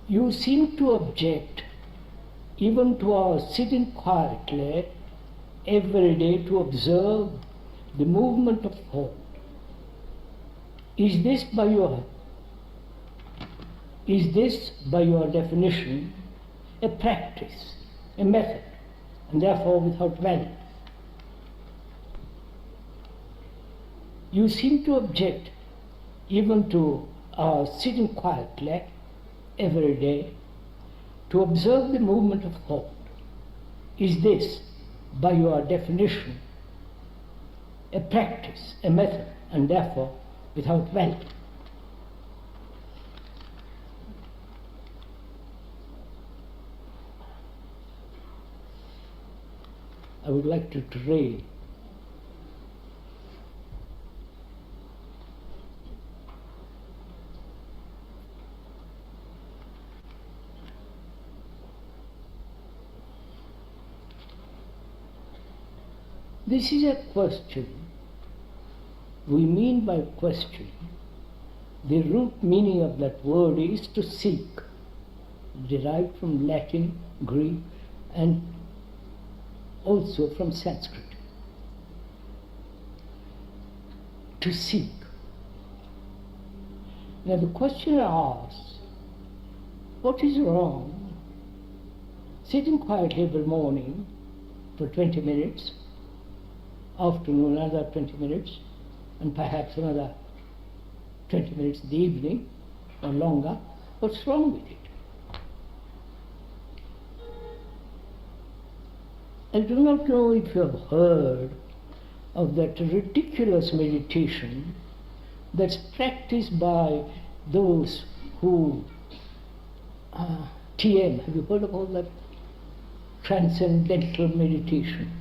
You seem to object even to our sitting quietly every day to observe the movement of thought. Is this by your definition a practice, a method, and therefore without value? You seem to object even to our sitting quietly every day to observe the movement of thought. Is this, by your definition, a practice, a method, and therefore without value? I would like to read this is a question. We mean by question, the root meaning of that word is to seek, derived from Latin, Greek, and also from Sanskrit. To seek. Now the questioner asks, what is wrong sitting quietly every morning for 20 minutes, afternoon another 20 minutes, and perhaps another 20 minutes in the evening or longer? What's wrong with it? I do not know if you have heard of that ridiculous meditation that's practiced by those who TM, have you heard of all that? Transcendental meditation.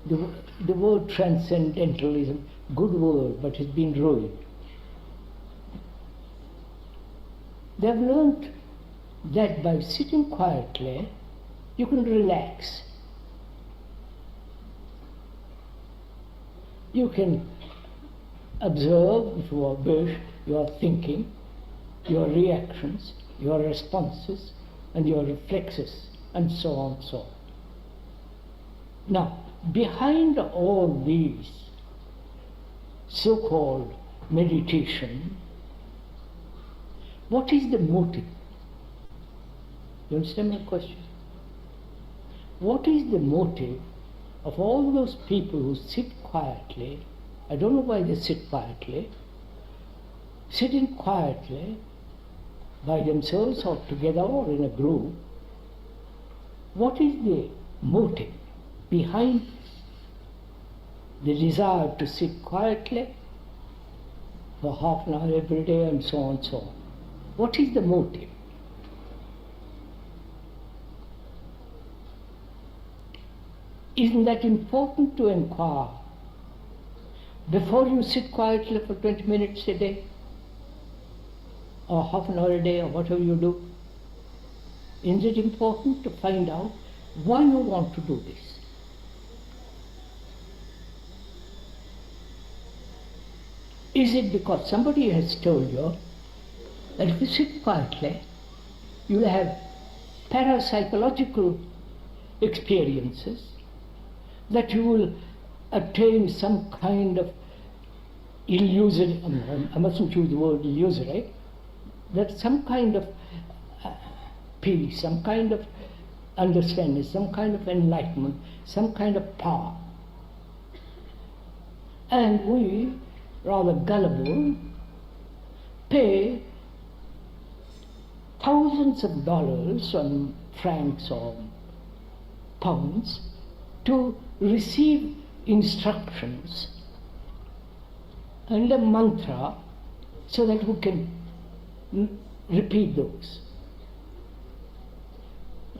The word transcendental is a good word, but it's been ruined. They have learned that by sitting quietly, you can relax. You can observe, if you wish, your thinking, your reactions, your responses, and your reflexes, and so on and so on. Now, behind all these so-called meditation, what is the motive? You understand my question? What is the motive of all those people who sit quietly? I don't know why they sit quietly. Sitting quietly by themselves or together or in a group, what is the motive behind the desire to sit quietly for half an hour every day and so on and so on? What is the motive? Isn't that important to inquire before you sit quietly for 20 minutes a day or half an hour a day or whatever you do? Isn't it important to find out why you want to do this? Is it because somebody has told you that if you sit quietly, you'll have parapsychological experiences, that you will attain some kind of illusory, I mustn't use the word illusory, that some kind of peace, some kind of understanding, some kind of enlightenment, some kind of power. And we, rather gullible, pay thousands of dollars or francs or pounds to receive instructions and a mantra so that we can repeat those.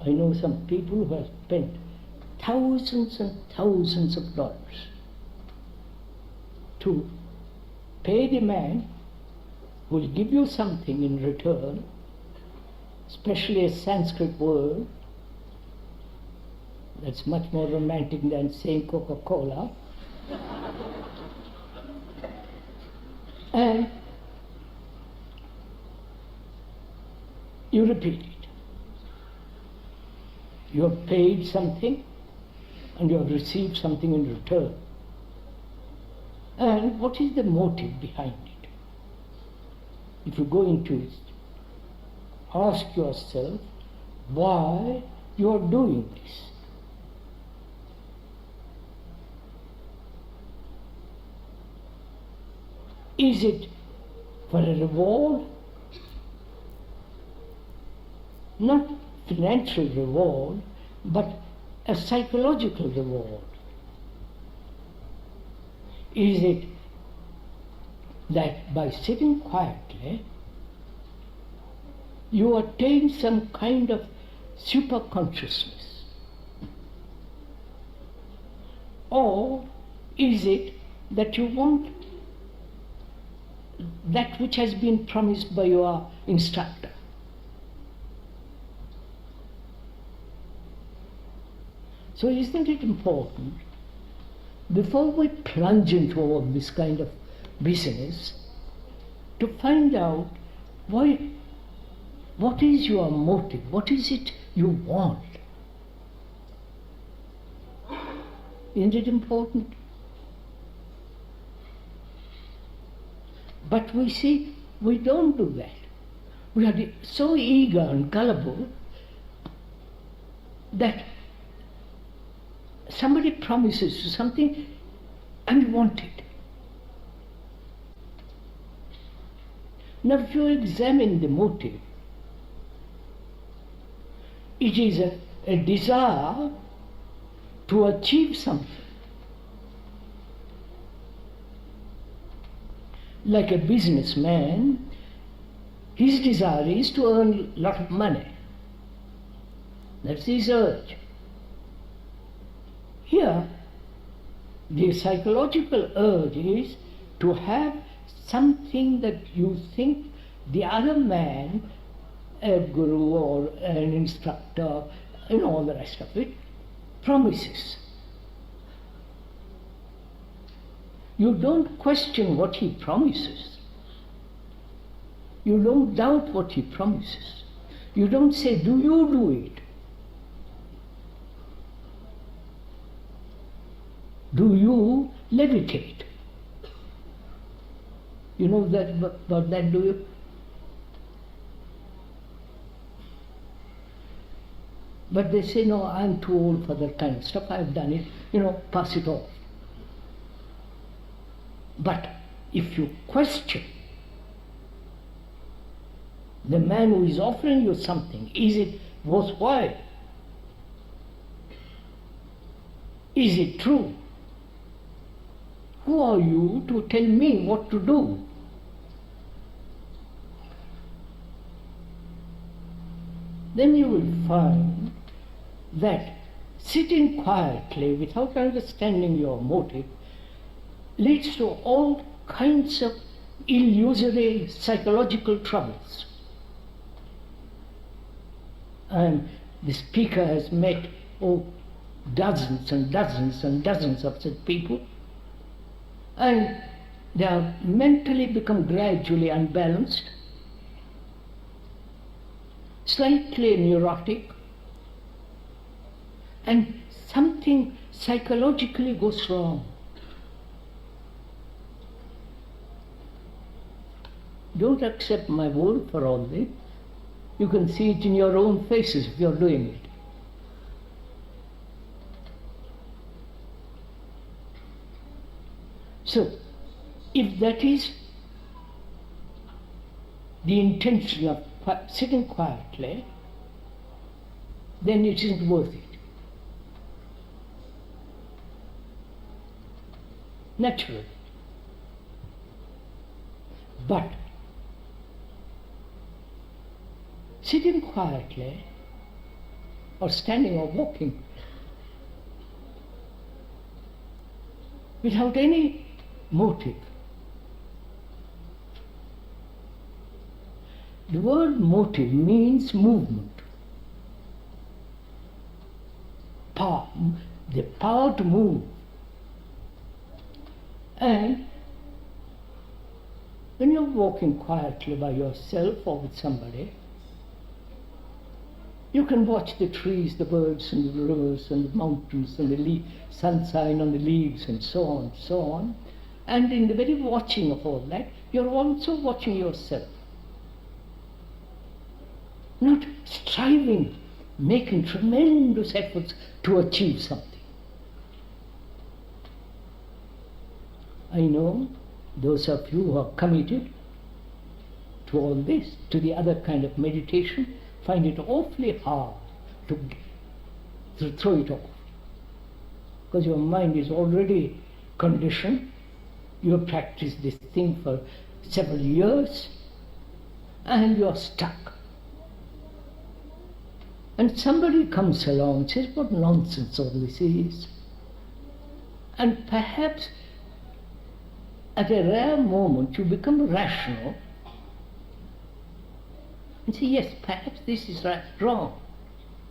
I know some people who have spent thousands and thousands of dollars to pay the man who will give you something in return, especially a Sanskrit word that's much more romantic than saying Coca-Cola. And You repeat it. You have paid something and you have received something in return. And what is the motive behind it? If you go into it, ask yourself why you are doing this. Is it for a reward? Not financial reward, but a psychological reward. Is it that by sitting quietly, you attain some kind of super consciousness? Or is it that you want that which has been promised by your instructor? So isn't it important, before we plunge into all this kind of business, to find out what is your motive, what is it you want? Isn't it important? But we see, we don't do that. We are so eager and gullible that somebody promises you something and you want it. Now if you examine the motive, it is a desire to achieve something. Like a businessman, his desire is to earn a lot of money. That's his urge. Here, the psychological urge is to have something that you think the other man, a guru or an instructor, and all the rest of it, promises. You don't question what he promises. You don't doubt what he promises. You don't say, do you do it? Do you levitate? You know that about that, do you? But they say, no, I'm too old for that kind of stuff, I've done it, pass it off. But if you question the man who is offering you something, is it worthwhile? Is it true? Who are you to tell me what to do? Then you will find that sitting quietly without understanding your motive leads to all kinds of illusory psychological troubles. And the speaker has met dozens and dozens and dozens of such people, and they have mentally become gradually unbalanced, slightly neurotic, and something psychologically goes wrong. Don't accept my word for all this. You can see it in your own faces if you're doing it. So, if that is the intention of sitting quietly, then it isn't worth it. Naturally. But sitting quietly or standing or walking without any motive. The word motive means movement. Power, the power to move. And when you're walking quietly by yourself or with somebody, You can watch the trees, the birds, and the rivers, and the mountains, and the sunshine on the leaves, and so on, so on. And in the very watching of all that, you're also watching yourself. Not striving, making tremendous efforts to achieve something. I know those of you who are committed to all this, to the other kind of meditation, find it awfully hard to throw it off. Because your mind is already conditioned. You have practiced this thing for several years and you are stuck. And somebody comes along and says, what nonsense all this is. And perhaps at a rare moment you become rational and say, yes, perhaps this is wrong.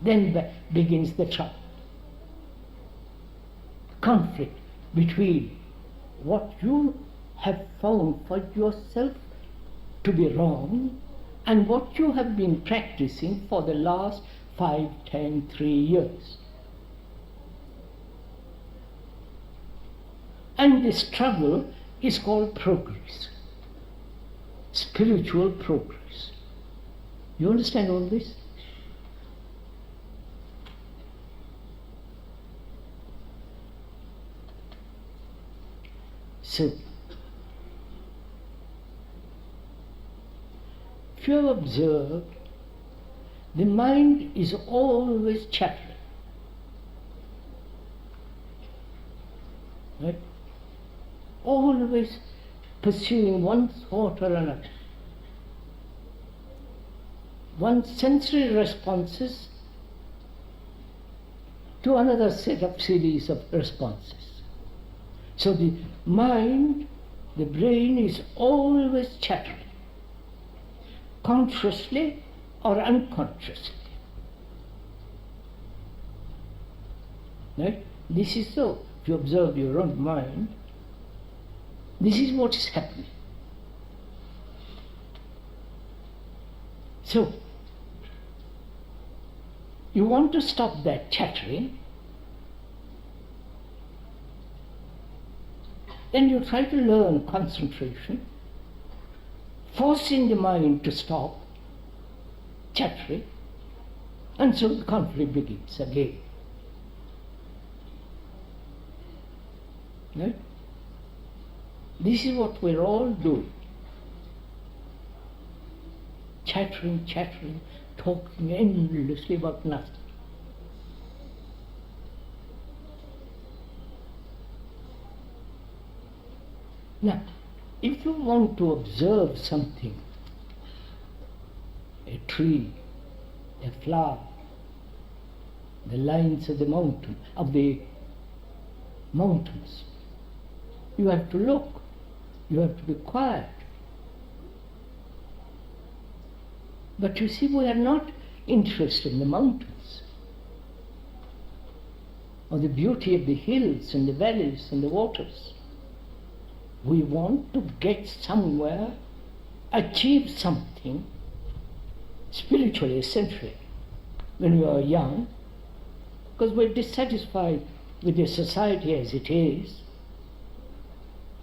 Then begins the trouble. Conflict between what you have found for yourself to be wrong and what you have been practicing for the last 5, 10, 3 years. And the struggle is called progress, spiritual progress. You understand all this? So, if you have observed, the mind is always chattering. Right? Always pursuing one thought or another. One sensory responses to another set of series of responses. So the mind, the brain is always chattering, consciously or unconsciously. Right? This is so. If you observe your own mind, this is what is happening. So, you want to stop that chattering, then you try to learn concentration, forcing the mind to stop chattering, and so the conflict begins again. Right? This is what we're all doing. Chattering, talking endlessly about nothing. Now, if you want to observe something, a tree, a flower, the lines of the mountains, you have to look, you have to be quiet. But you see, we are not interested in the mountains, or the beauty of the hills and the valleys and the waters. We want to get somewhere, achieve something spiritually, essentially, when we are young, because we're dissatisfied with the society as it is,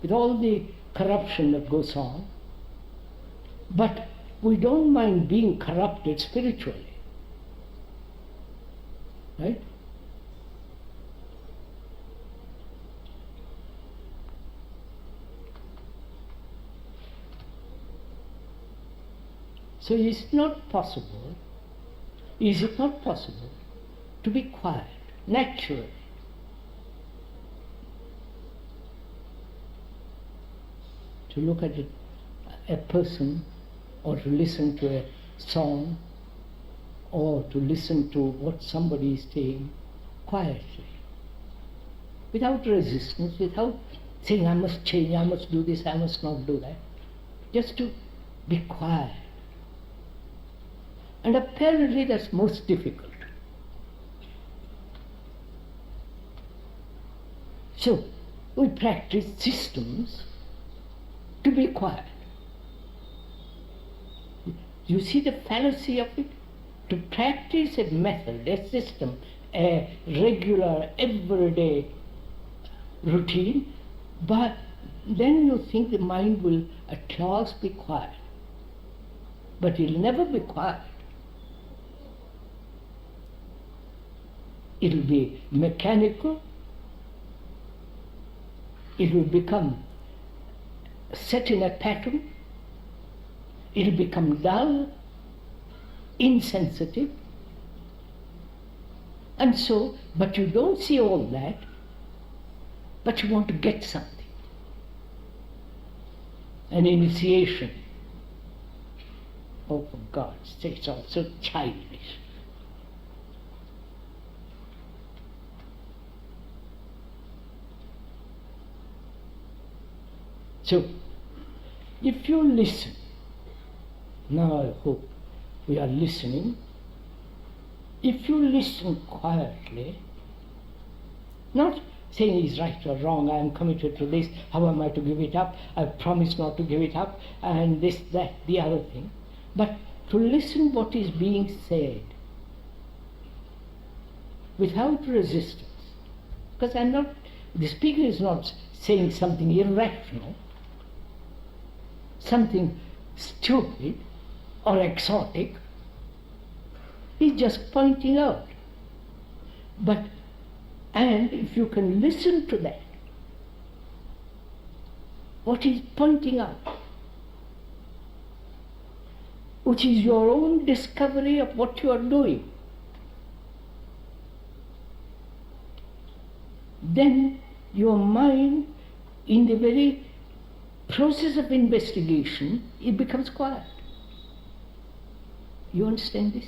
with all the corruption that goes on, but we don't mind being corrupted spiritually. Right? So is it not possible to be quiet, naturally? To look at a person, or to listen to a song, or to listen to what somebody is saying quietly, without resistance, without saying, I must change, I must do this, I must not do that. Just to be quiet. And apparently that's most difficult. So, we practice systems to be quiet. You see the fallacy of it? to practice a method, a system, a regular, everyday routine, but then you think the mind will at last be quiet. But it'll never be quiet. It'll be mechanical, it will become set in a pattern, it'll become dull, insensitive, and so, but you don't see all that, but you want to get something. An initiation. Oh, for God's sake, it's all so childish. So, if you listen, now I hope we are listening, if you listen quietly, not saying he's right or wrong, I am committed to this, how am I to give it up, I promise not to give it up, and this, that, the other thing, but to listen what is being said without resistance. Because the speaker is not saying something irrational, something stupid or exotic. He's just pointing out. And if you can listen to that, what he's pointing out, which is your own discovery of what you are doing, then your mind, in the very process of investigation, it becomes quiet. You understand this?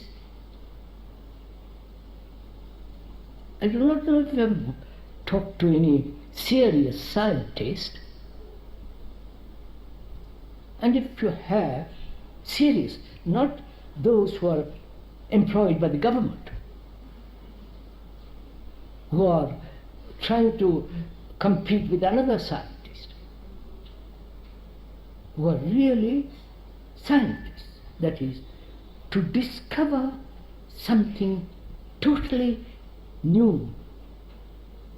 I do not know if you have talked to any serious scientist, and if you have, serious, not those who are employed by the government, who are trying to compete with another scientist, who are really scientists, that is, to discover something totally new,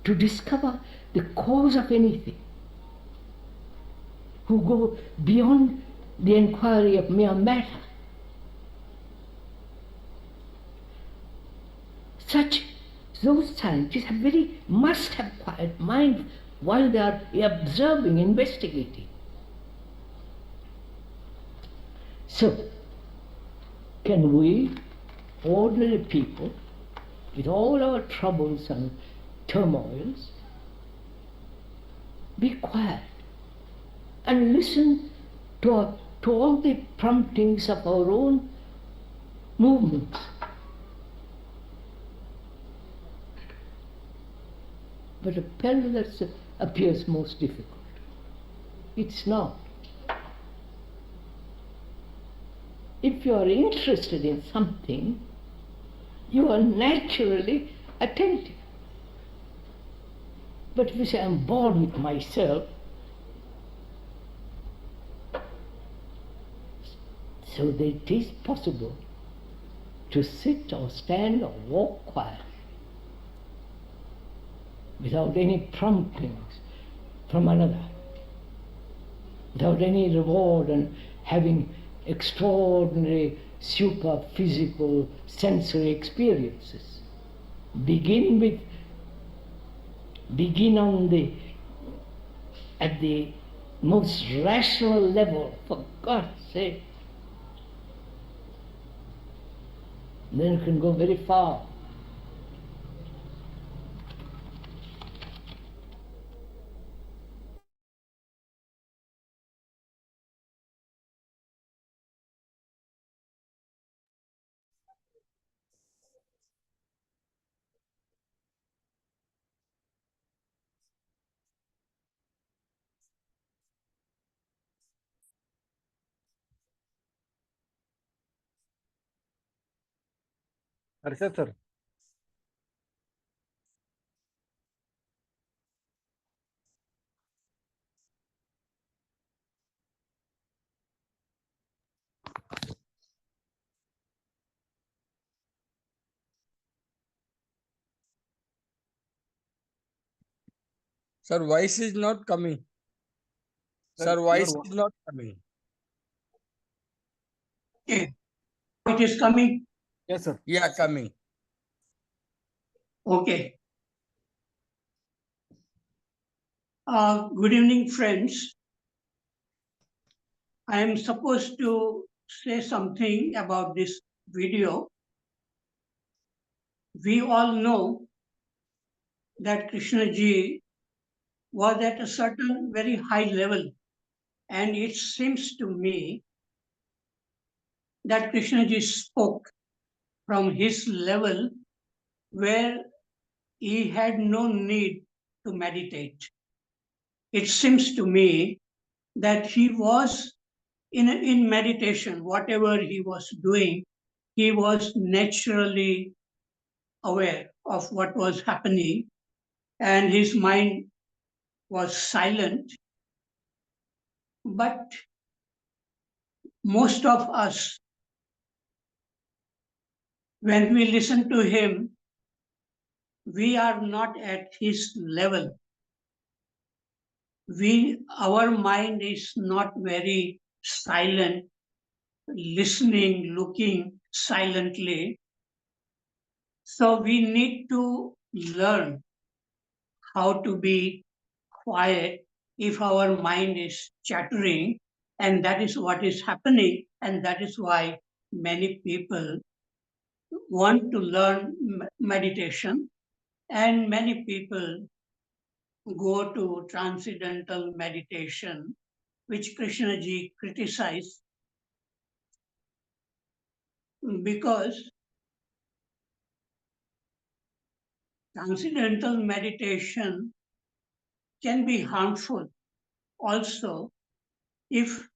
to discover the cause of anything, who go beyond the inquiry of mere matter. Those scientists must have quiet mind while they are observing, investigating. So, can we, ordinary people, with all our troubles and turmoils, be quiet and listen to all the promptings of our own movements? But apparently that appears most difficult. It's not. If you are interested in something, you are naturally attentive. But if you say, I'm bored with myself, so that it is possible to sit or stand or walk quiet without any promptings from another, without any reward and having extraordinary super-physical sensory experiences. Begin at the most rational level, for God's sake. Then you can go very far. Harshad sir, Sir, voice is not coming. Sir, voice is not coming. Okay. It is coming. Yes, sir. Yeah, coming. Okay. Good evening, friends. I am supposed to say something about this video. We all know that Krishna ji was at a certain very high level, and it seems to me that Krishna ji spoke from his level where he had no need to meditate. It seems to me that he was in meditation, whatever he was doing, he was naturally aware of what was happening, and his mind was silent. But most of us, when we listen to him, we are not at his level. Our mind is not very silent, listening, looking silently. So we need to learn how to be quiet if our mind is chattering, and that is what is happening, and that is why many people want to learn meditation, and many people go to transcendental meditation, which Krishna ji criticized, because transcendental meditation can be harmful also if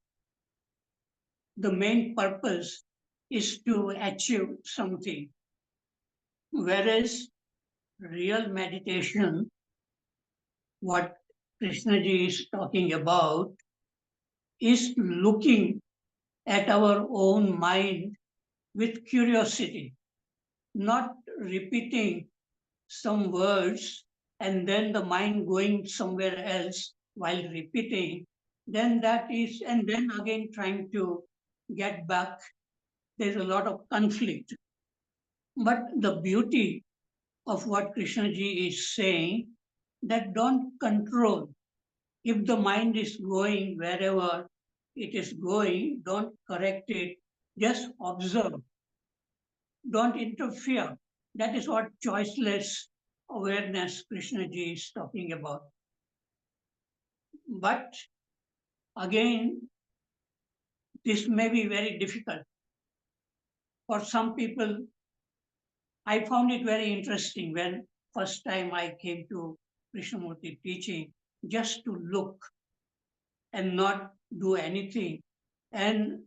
the main purpose is to achieve something. Whereas real meditation, what Krishna ji is talking about, is looking at our own mind with curiosity, not repeating some words and then the mind going somewhere else while repeating, then that is, and then again trying to get back. There's a lot of conflict. But the beauty of what Krishna ji is saying, that don't control. If the mind is going wherever it is going, don't correct it, just observe. Don't interfere. That is what choiceless awareness Krishna ji is talking about. But again, this may be very difficult. For some people, I found it very interesting when first time I came to Krishnamurti teaching, just to look and not do anything. And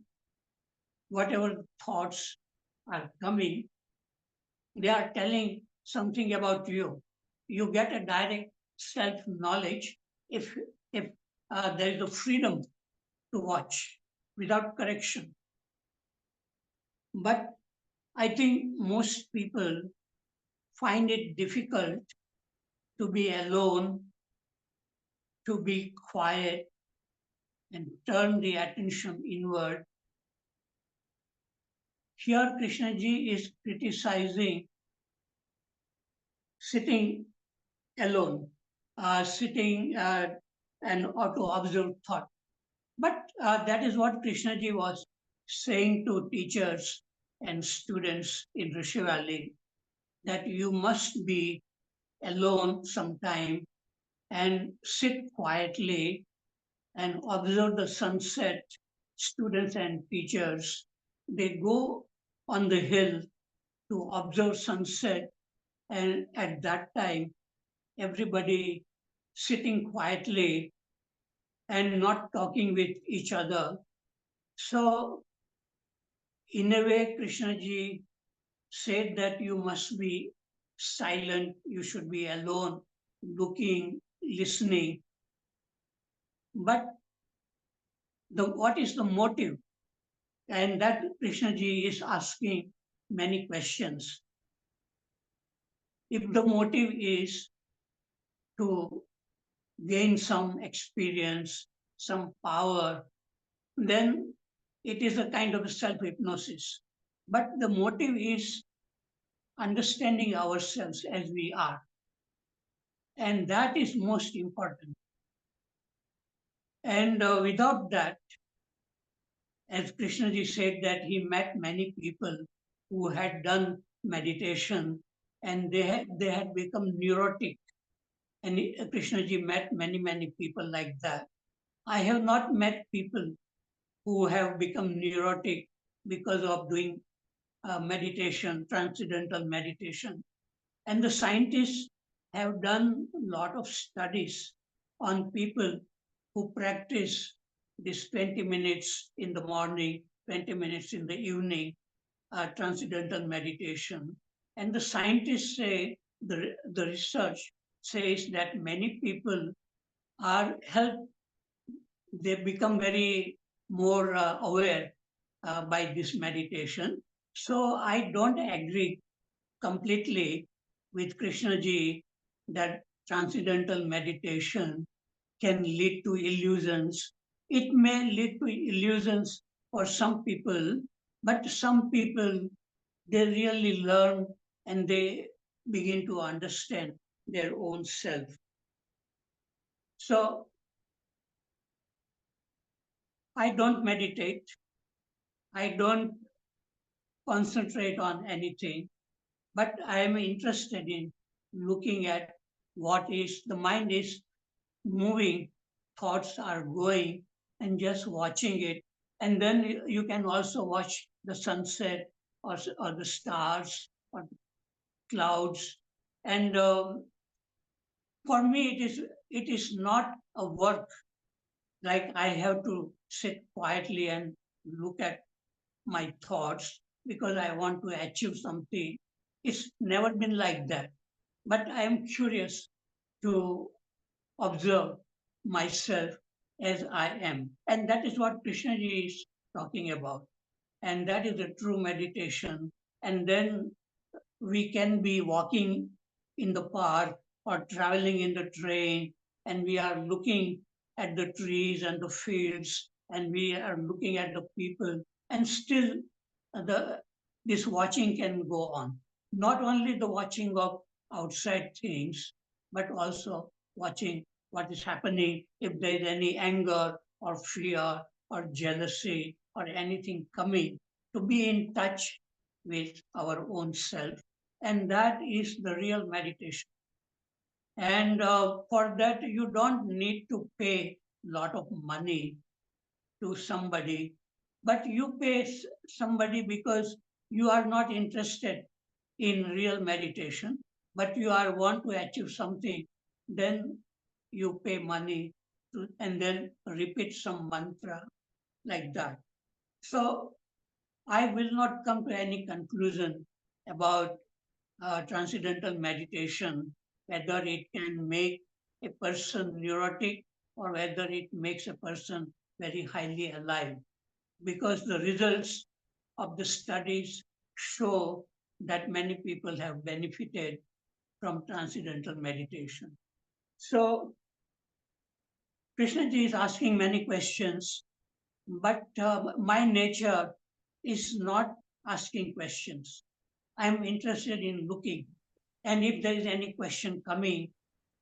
whatever thoughts are coming, they are telling something about you. You get a direct self-knowledge if there is a freedom to watch without correction. But I think most people find it difficult to be alone, to be quiet, and turn the attention inward. Here, Krishna ji is criticizing sitting alone, sitting and or to observe thought. But that is what Krishna ji was saying to teachers and students in Rishi Valley, that you must be alone sometime and sit quietly and observe the sunset. Students and teachers, they go on the hill to observe sunset, and at that time, everybody sitting quietly and not talking with each other. So, in a way, Krishna ji said that you must be silent, you should be alone, looking, listening. But what is the motive? And that Krishna ji is asking many questions. If the motive is to gain some experience, some power, then it is a kind of self-hypnosis. But the motive is understanding ourselves as we are. And that is most important. And without that, as Krishnaji said that he met many people who had done meditation and they had become neurotic. And Krishnaji met many people like that. I have not met people who have become neurotic because of doing meditation, transcendental meditation. And the scientists have done a lot of studies on people who practice this 20 minutes in the morning, 20 minutes in the evening, transcendental meditation. And the scientists say, the research says that many people are helped, they become very more aware by this meditation. So I don't agree completely with Krishnaji that transcendental meditation can lead to illusions. It may lead to illusions for some people, but some people, they really learn and they begin to understand their own self. So I don't meditate. I don't concentrate on anything, but I am interested in looking at what is the mind is moving, thoughts are going, and just watching it. And then you can also watch the sunset or the stars or clouds. And for me, it is not a work like I have to sit quietly and look at my thoughts because I want to achieve something. It's never been like that. But I am curious to observe myself as I am. And that is what Krishnaji is talking about. And that is the true meditation. And then we can be walking in the park or traveling in the train, and we are looking at the trees and the fields, and we are looking at the people, and still the this watching can go on. Not only the watching of outside things, but also watching what is happening, if there is any anger or fear or jealousy or anything coming, to be in touch with our own self. And that is the real meditation. And for that, you don't need to pay a lot of money to somebody, but you pay somebody because you are not interested in real meditation, but you are want to achieve something, then you pay money to, and then repeat some mantra like that. So I will not come to any conclusion about transcendental meditation, whether it can make a person neurotic or whether it makes a person very highly alive, because the results of the studies show that many people have benefited from transcendental meditation. So Krishnaji is asking many questions, but my nature is not asking questions. I am interested in looking. And if there is any question coming,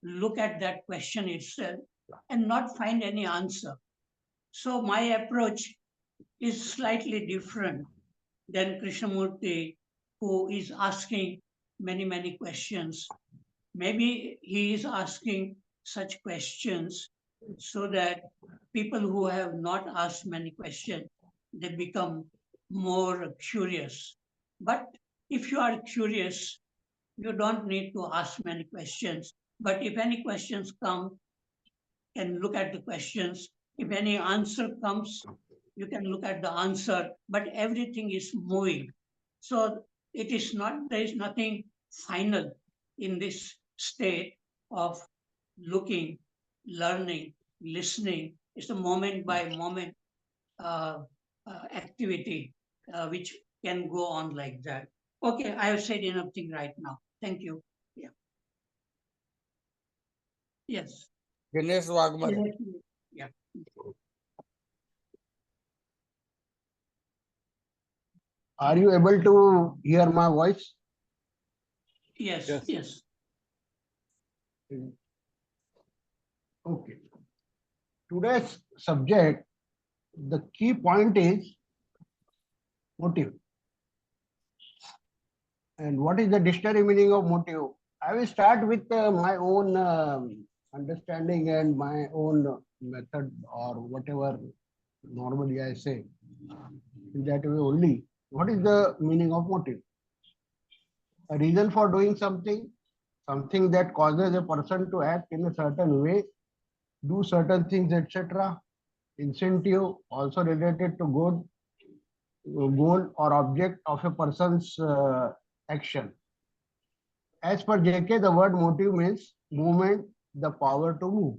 look at that question itself and not find any answer. So my approach is slightly different than Krishnamurti, who is asking many questions. Maybe he is asking such questions so that people who have not asked many questions, they become more curious. But if you are curious, you don't need to ask many questions. But if any questions come, you can look at the questions. If any answer comes, you can look at the answer. But everything is moving. So it is not, there is nothing final in this state of looking, learning, listening. It's a moment by moment activity which can go on like that. Okay, I have said enough thing right now. Thank you. Yeah. Yes. Dinesh Waghmare. Yeah. Are you able to hear my voice? Yes, Yes. yes. Okay. Today's subject, the key point is motive. And what is the dictionary meaning of motive? I will start with my own understanding and my own method or whatever normally I say. In that way only. What is the meaning of motive? A reason for doing something, something that causes a person to act in a certain way, do certain things, etc. Incentive also related to good goal or object of a person's action. As per JK, the word motive means movement, the power to move.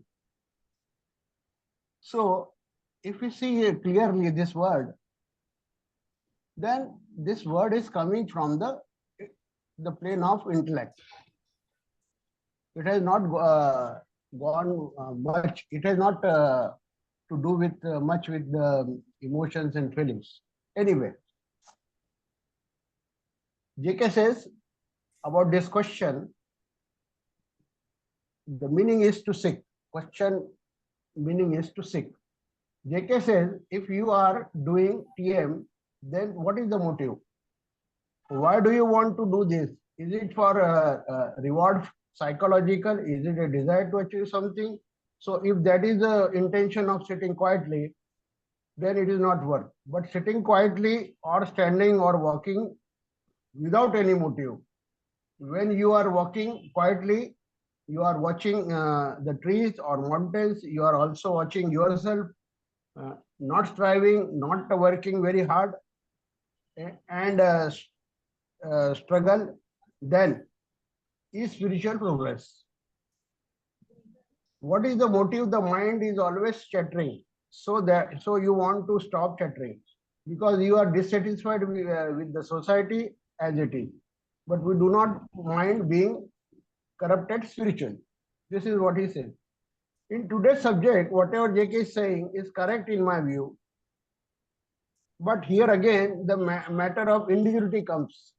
So, if we see clearly this word, then this word is coming from the plane of intellect. It has not gone much. It has not to do with much with the emotions and feelings. Anyway, JK says about this question, the meaning is to seek. Question meaning is to seek. JK says if you are doing TM, then what is the motive? Why do you want to do this? Is it for reward psychological? Is it a desire to achieve something? So if that is the intention of sitting quietly, then it is not work. But sitting quietly or standing or walking without any motive, when you are walking quietly, you are watching the trees or mountains, you are also watching yourself, not striving, not working very hard, and struggle, then is spiritual progress. What is the motive? The mind is always chattering. So you want to stop chattering because you are dissatisfied with the society as it is. But we do not mind being corrupted spiritually. This is what he says. In today's subject, whatever JK is saying is correct in my view. But here again, the matter of individuality comes.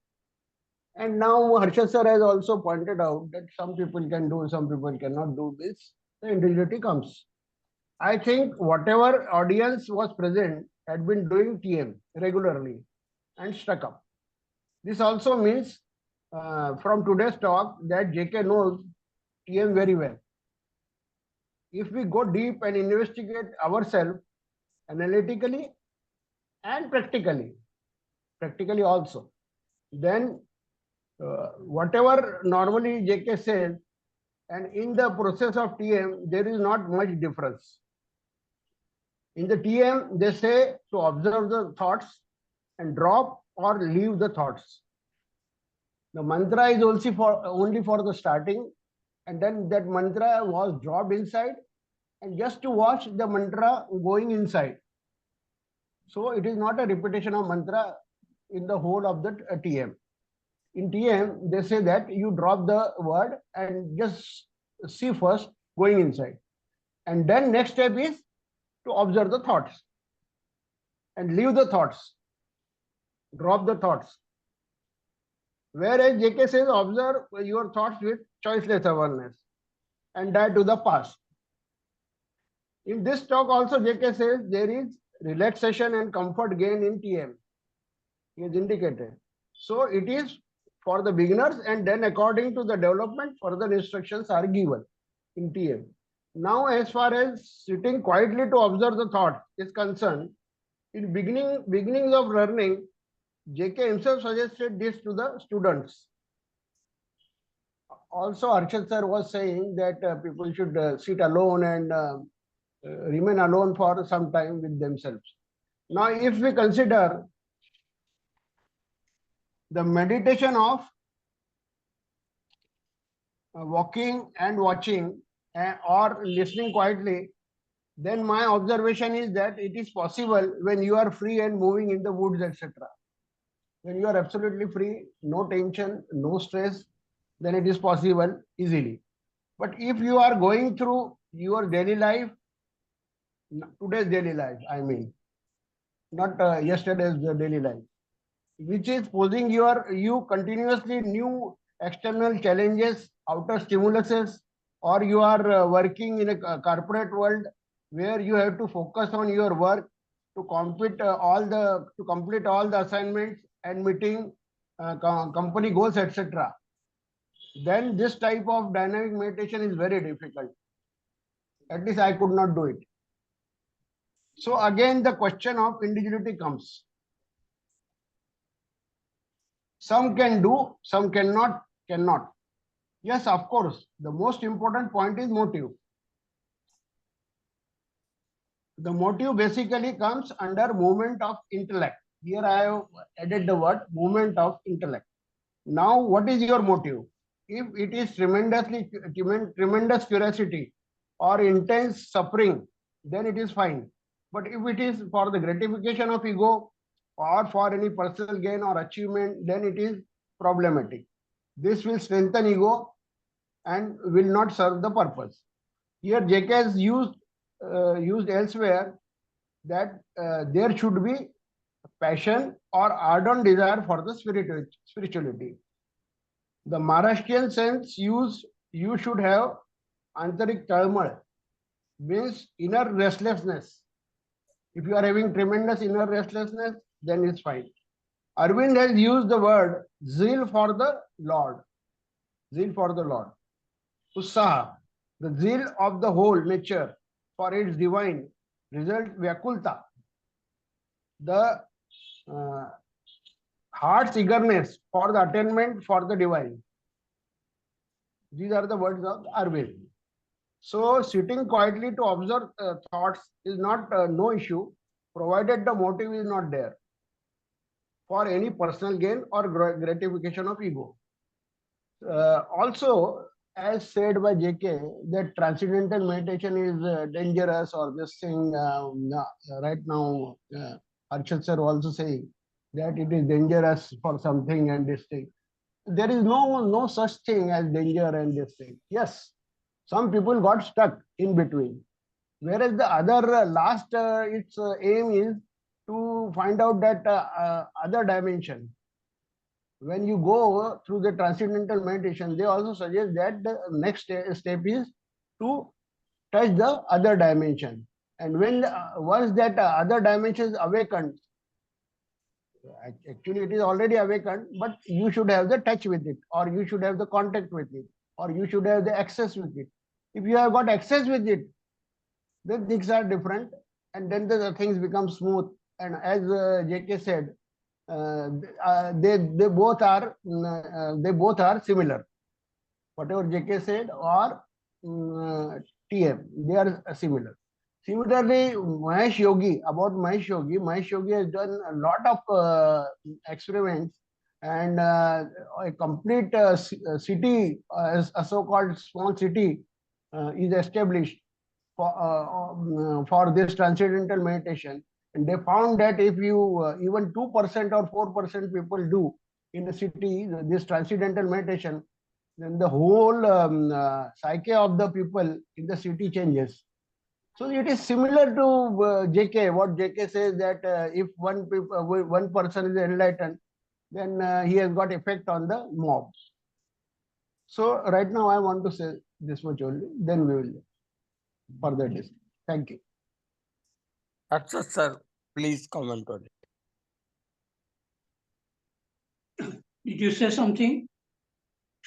And now Harshad sir has also pointed out that some people can do, some people cannot do this. The individuality comes. I think whatever audience was present had been doing TM regularly and stuck up. This also means from today's talk that JK knows TM very well. If we go deep and investigate ourselves analytically and practically also, then whatever normally JK says, and in the process of TM, there is not much difference. In the TM, they say to observe the thoughts and drop or leave the thoughts. The mantra is only for the starting, and then that mantra was dropped inside, and just to watch the mantra going inside. So it is not a repetition of mantra in the whole of the TM. In TM, they say that you drop the word and just see first going inside. And then next step is to observe the thoughts and leave the thoughts, drop the thoughts. Whereas JK says observe your thoughts with choiceless awareness and die to the past. In this talk also JK says there is relaxation and comfort gain in TM. He has indicated. So it is for the beginners, and then according to the development, further instructions are given in TM. Now, as far as sitting quietly to observe the thought is concerned, in beginnings of learning, JK himself suggested this to the students. Also, Harshad sir was saying that people should sit alone and remain alone for some time with themselves. Now, if we consider the meditation of walking and watching or listening quietly, then my observation is that it is possible when you are free and moving in the woods, etc. When you are absolutely free, no tension, no stress, then it is possible easily. But if you are going through your daily life, today's daily life, I mean, not yesterday's daily life, which is posing you continuously new external challenges, outer stimuluses, or you are working in a corporate world where you have to focus on your work to complete all the assignments and meeting company goals, etc. Then this type of dynamic meditation is very difficult. At least I could not do it. So again, the question of individuality comes. Some can do, some cannot. Yes, of course. The most important point is motive. The motive basically comes under movement of intellect. Here I have added the word movement of intellect. Now, what is your motive? If it is tremendous curiosity or intense suffering, then it is fine. But if it is for the gratification of ego or for any personal gain or achievement, then it is problematic. This will strengthen ego and will not serve the purpose. Here JK has used elsewhere that there should be passion or ardent desire for the spirituality. The Maharashtrian sense use you should have antarik talmal, means inner restlessness. If you are having tremendous inner restlessness, then it's fine. Arvind has used the word zeal for the Lord. Zeal for the Lord. Utsaha, the zeal of the whole nature for its divine result, Vyakulta. The heart's eagerness for the attainment for the divine. These are the words of Arvind. So sitting quietly to observe thoughts is not no issue, provided the motive is not there for any personal gain or gratification of ego. Also, as said by JK, that transcendental meditation is dangerous or this thing. Right now, Harshad sir also saying that it is dangerous for something and this thing. There is no such thing as danger and this thing. Yes, some people got stuck in between, whereas the other last its aim is to find out that other dimension. When you go through the transcendental meditation, they also suggest that the next step is to touch the other dimension. And when once that other dimension is awakened, actually it is already awakened, but you should have the touch with it, or you should have the contact with it, or you should have the access with it. If you have got access with it, then things are different, and then the things become smooth. And as JK said, they both are similar. Whatever JK said or TM, they are similar. Similarly, Mahesh Yogi has done a lot of experiments, and a complete city, a so-called small city, is established for this transcendental meditation. And they found that if you even 2% or 4% people do in the city this transcendental meditation, then the whole psyche of the people in the city changes. So it is similar to JK. What JK says that if one person is enlightened, then he has got effect on the mob. So right now I want to say this much only. Then we will further discuss. Thank you. Harshad sir, please comment on it. Did you say something,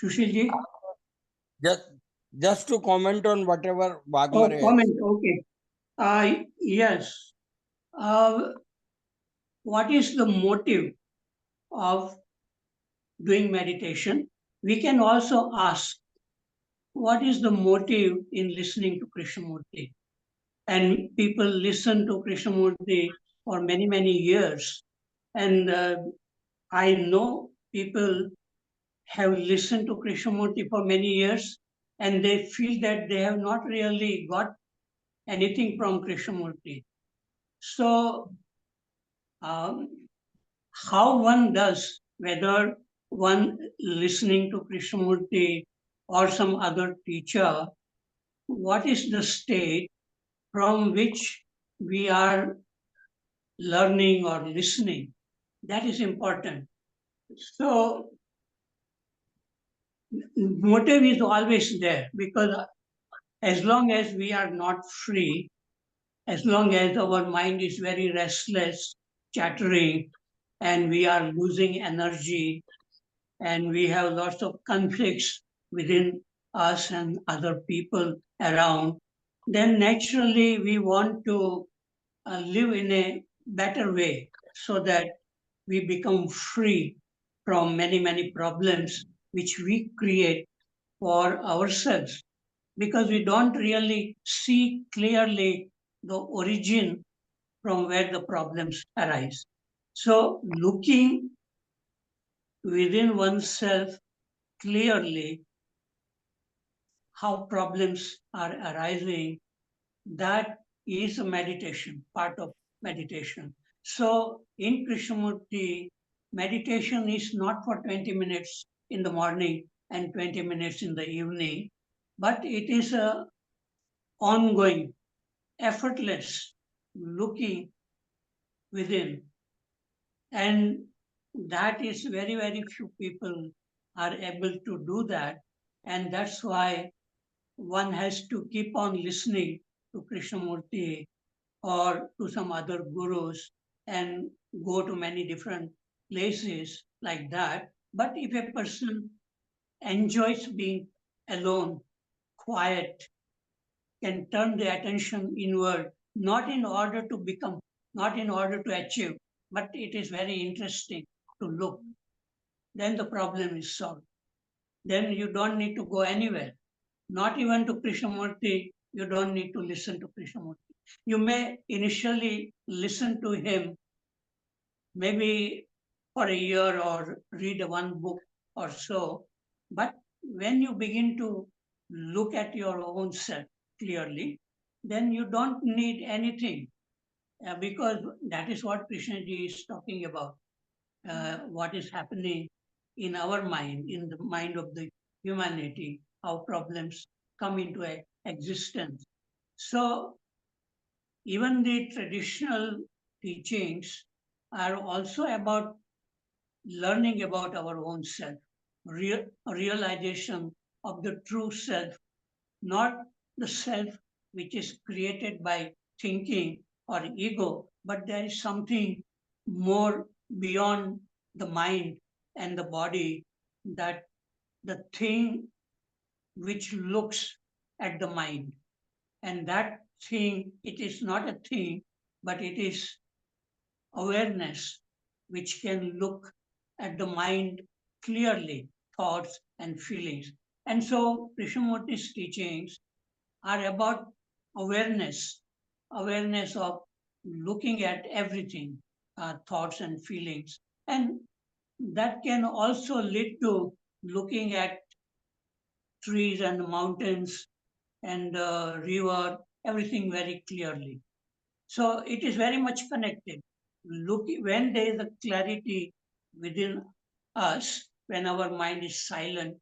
Sushilji? Just to comment on whatever Waghmare comment. Okay. Yes. What is the motive of doing meditation? We can also ask, what is the motive in listening to Krishnamurti? And people listen to Krishnamurti for many, many years. And I know people have listened to Krishnamurti for many years, and they feel that they have not really got anything from Krishnamurti. So, how one does, whether one listening to Krishnamurti or some other teacher, what is the state from which we are learning or listening. That is important. So, motive is always there because as long as we are not free, as long as our mind is very restless, chattering, and we are losing energy, and we have lots of conflicts within us and other people around, then naturally we want to live in a better way so that we become free from many, many problems which we create for ourselves because we don't really see clearly the origin from where the problems arise. So, looking within oneself clearly how problems are arising, that is a meditation, part of meditation. So in Krishnamurti, meditation is not for 20 minutes in the morning and 20 minutes in the evening, but it is a ongoing, effortless looking within. And that is very, very few people are able to do that. And that's why one has to keep on listening to Krishnamurti or to some other gurus and go to many different places like that. But if a person enjoys being alone, quiet, can turn the attention inward, not in order to become, not in order to achieve, but it is very interesting to look, then the problem is solved. Then you don't need to go anywhere, not even to Krishnamurti, you don't need to listen to Krishnamurti. You may initially listen to him maybe for a year or read one book or so, but when you begin to look at your own self clearly, then you don't need anything because that is what Krishnaji is talking about. What is happening in our mind, in the mind of the humanity, how problems come into existence. So even the traditional teachings are also about learning about our own self, realization of the true self, not the self which is created by thinking or ego, but there is something more beyond the mind and the body, that the thing which looks at the mind. And that thing, it is not a thing, but it is awareness which can look at the mind clearly, thoughts and feelings. And so Krishnamurti's teachings are about awareness, awareness of looking at everything, thoughts and feelings. And that can also lead to looking at trees and mountains and river, everything very clearly. So it is very much connected. Look, when there is a clarity within us, when our mind is silent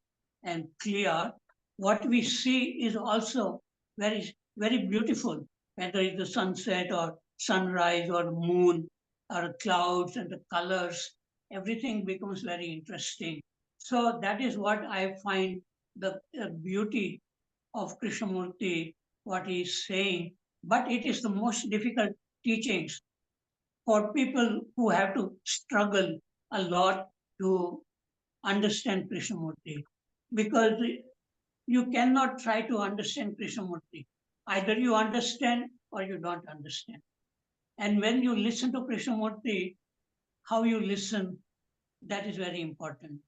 and clear, what we see is also very, very beautiful, whether it's the sunset or sunrise or moon or clouds and the colors, everything becomes very interesting. So that is what I find the beauty of Krishnamurti, what he is saying, but it is the most difficult teachings for people who have to struggle a lot to understand Krishnamurti, because you cannot try to understand Krishnamurti. Either you understand or you don't understand. And when you listen to Krishnamurti, how you listen, that is very important.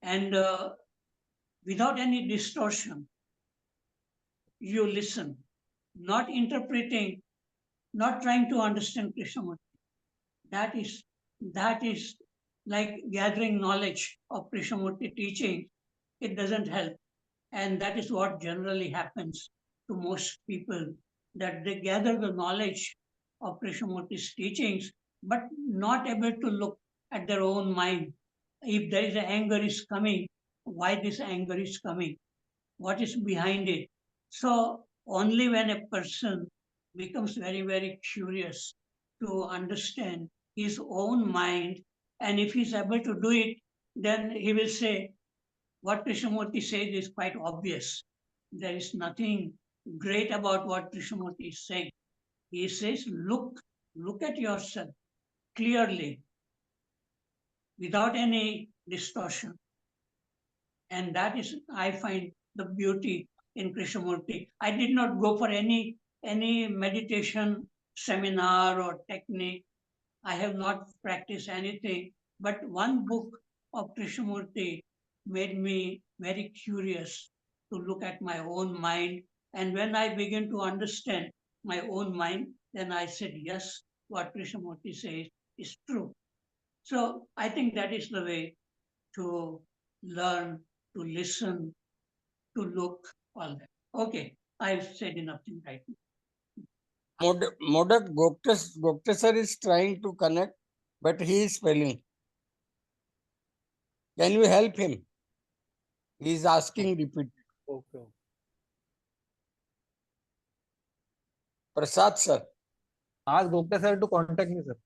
And without any distortion, you listen, not interpreting, not trying to understand Krishnamurti. That is like gathering knowledge of Krishnamurti teaching. It doesn't help. And that is what generally happens to most people, that they gather the knowledge of Krishnamurti's teachings, but not able to look at their own mind. If there is anger is coming, why this anger is coming? What is behind it? So only when a person becomes very, very curious to understand his own mind, and if he's able to do it, then he will say, what Krishnamurti says is quite obvious. There is nothing great about what Krishnamurti is saying. He says, look at yourself clearly, without any distortion. And that is, I find, the beauty in Krishnamurti. I did not go for any meditation seminar or technique. I have not practiced anything, but one book of Krishnamurti made me very curious to look at my own mind. And when I began to understand my own mind, then I said, yes, what Krishnamurti says is true. So I think that is the way to learn, to listen, to look, all that. Okay, I've said enough thing right now. Modak Gupta sir is trying to connect, but he is failing. Can you help him? He is asking repeat. Okay. Prasad sir. Ask Gupta sir to contact me, sir.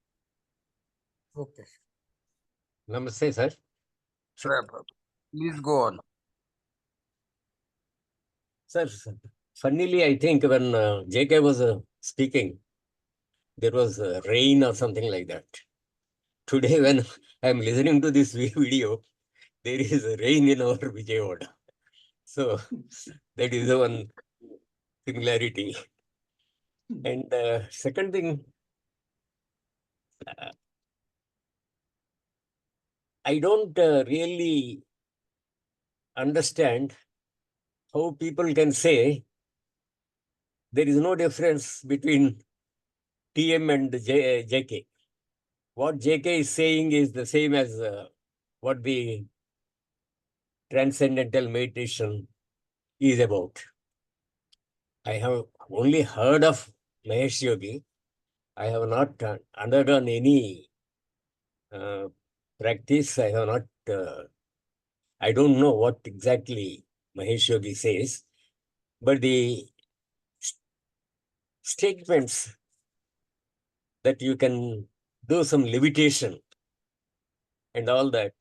Okay. Namaste, sir. Sure. Please go on. Sir, funnily, I think when JK was speaking, there was rain or something like that. Today, when I'm listening to this video, there is rain in our Vijayawada. So, that is the one similarity. And second thing, I don't really understand how people can say there is no difference between TM and JK. What JK is saying is the same as what the transcendental meditation is about. I have only heard of Mahesh Yogi. I have not undergone any practice. I have not, I don't know what exactly Mahesh Yogi says, but the statements that you can do some levitation and all that,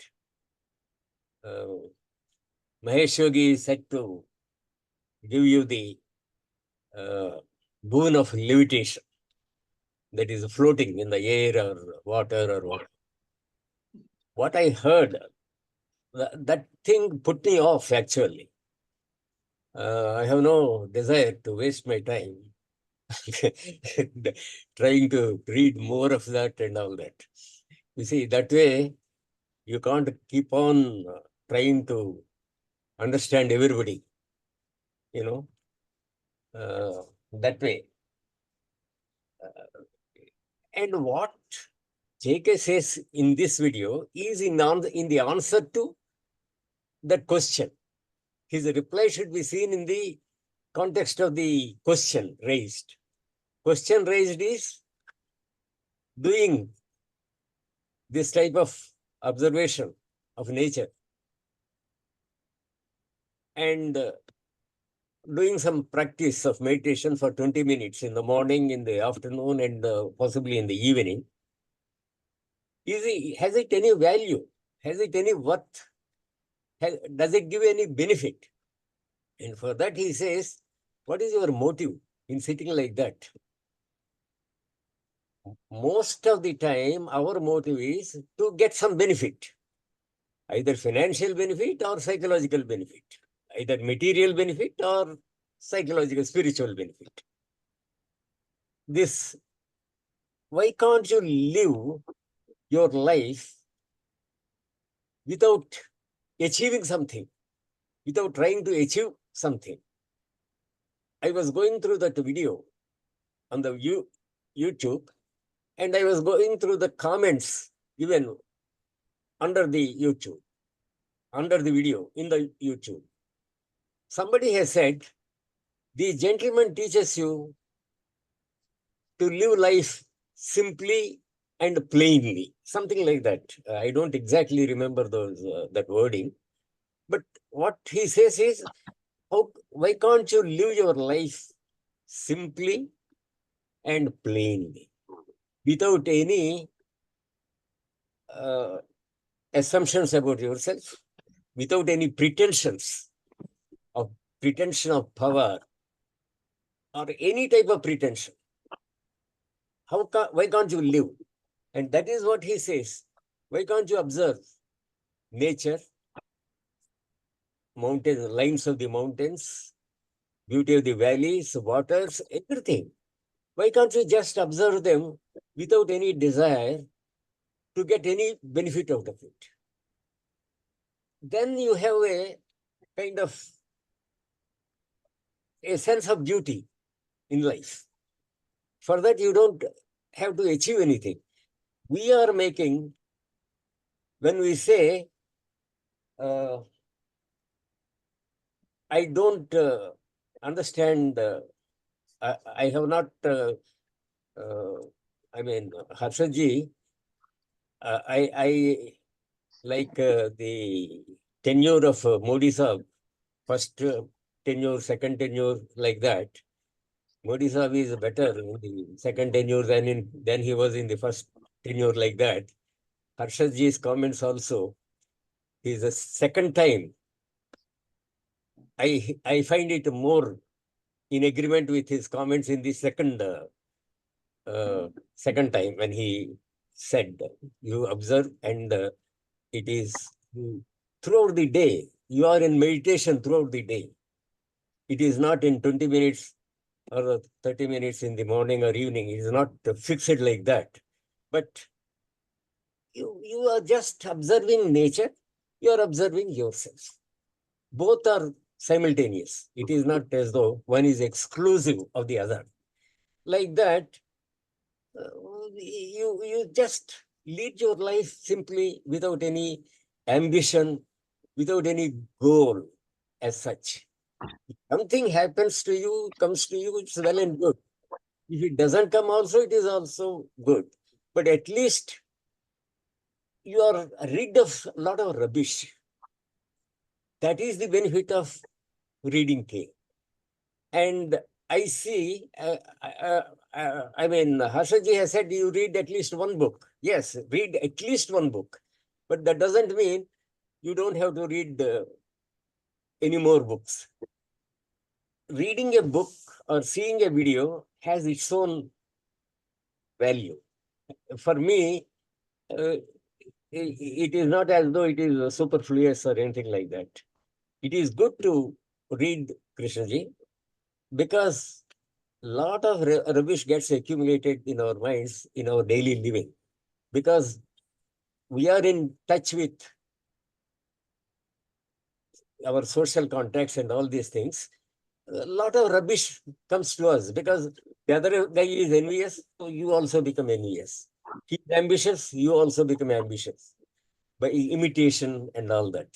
Mahesh Yogi is said to give you the boon of levitation, that is floating in the air or water or what. What I heard, that thing put me off actually. I have no desire to waste my time trying to read more of that and all that. You see, that way you can't keep on trying to understand everybody, that way. And what JK says in this video is in the answer to that question. His reply should be seen in the context of the question raised. Question raised is doing this type of observation of nature and doing some practice of meditation for 20 minutes in the morning, in the afternoon, and possibly in the evening. Has it any value? Has it any worth? Does it give any benefit? And for that he says, what is your motive in sitting like that? Most of the time, our motive is to get some benefit, either financial benefit or psychological benefit, either material benefit or psychological, spiritual benefit. Why can't you live your life without achieving something, without trying to achieve something? I was going through that video on the YouTube, and I was going through the comments given under the YouTube, under the video in the YouTube. Somebody has said, the gentleman teaches you to live life simply and plainly, something like that. I don't exactly remember that wording, but what he says is, why can't you live your life simply and plainly, without any assumptions about yourself, without any pretension of power or any type of pretension? Why can't you live? And that is what he says. Why can't you observe nature, mountains, lines of the mountains, beauty of the valleys, waters, everything? Why can't you just observe them without any desire to get any benefit out of it? Then you have a kind of a sense of beauty in life. For that, you don't have to achieve anything. We are making, when we say, I don't understand, I have not, Harshadji, I like the tenure of Modi Saab, first tenure, second tenure, like that. Modi Saab is better in the second tenure than he was in the first tenure, like that. Harshadji's comments also, is a second time. I find it more in agreement with his comments in the second time when he said, you observe and it is throughout the day. You are in meditation throughout the day. It is not in 20 minutes or 30 minutes in the morning or evening. It is not fixed like that. But you are just observing nature. You are observing yourself. Both are simultaneous. It is not as though one is exclusive of the other. Like that, you just lead your life simply without any ambition, without any goal as such. If something happens to you, comes to you, it's well and good. If it doesn't come also, it is also good. But at least you are rid of a lot of rubbish. That is the benefit of reading tea. And I see, Harshadji has said you read at least one book. Yes, read at least one book. But that doesn't mean you don't have to read any more books. Reading a book or seeing a video has its own value. For me, it is not as though it is superfluous or anything like that. It is good to read, Krishnaji, because a lot of rubbish gets accumulated in our minds in our daily living, because we are in touch with our social contacts and all these things. A lot of rubbish comes to us because the other guy is envious, so you also become envious. He is ambitious, you also become ambitious by imitation and all that.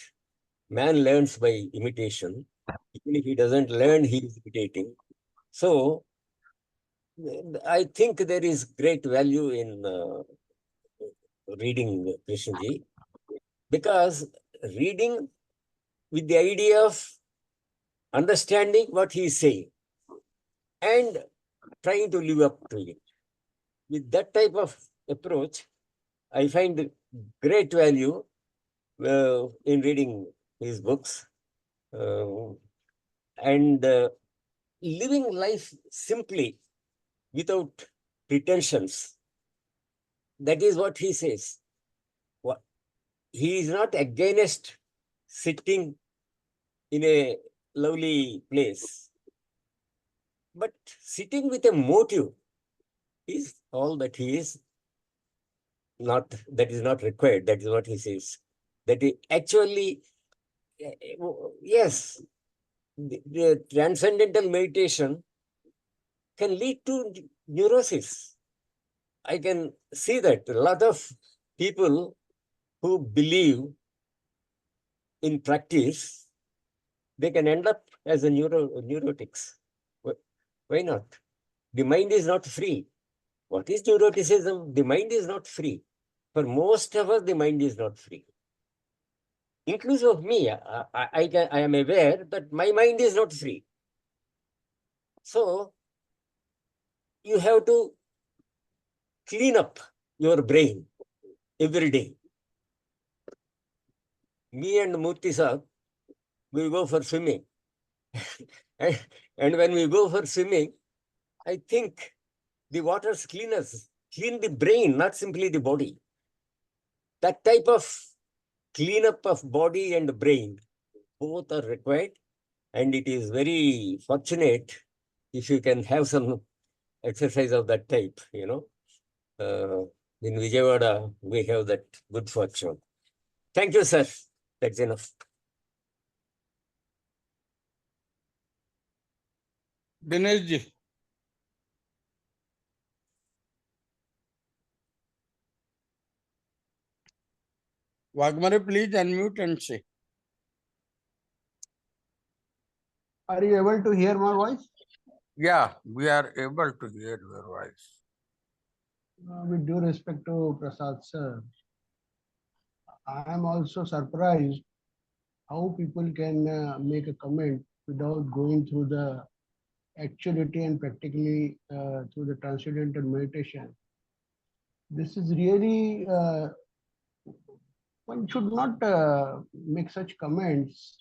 Man learns by imitation. Even if he doesn't learn, he is imitating. So I think there is great value in reading, Krishnaji, because reading with the idea of understanding what he is saying and trying to live up to it. With that type of approach, I find great value in reading his books and living life simply without pretensions. That is what he says. He is not against sitting in a lovely place, but sitting with a motive is all that he is not, that is not required. That is what he says. That he actually, yes, the transcendental meditation can lead to neurosis. I can see that a lot of people who believe in practice, they can end up as a neurotics. Why not? The mind is not free. What is neuroticism? The mind is not free. For most of us, the mind is not free. inclusive of me, I am aware that my mind is not free. So you have to clean up your brain every day. Me and Murthy sir, we go for swimming. and when we go for swimming, I think the water's cleaners clean the brain, not simply the body. That type of cleanup of body and brain, both are required. And it is very fortunate if you can have some exercise of that type, you know. In Vijayawada, we have that good fortune. Thank you, sir. That's enough. Dinesh ji. Waghmare, please unmute and say. Are you able to hear my voice? Yeah, we are able to hear your voice. With due respect to Prasad sir, I am also surprised how people can make a comment without going through the actuality and practically through the transcendental meditation. This is really, one should not make such comments.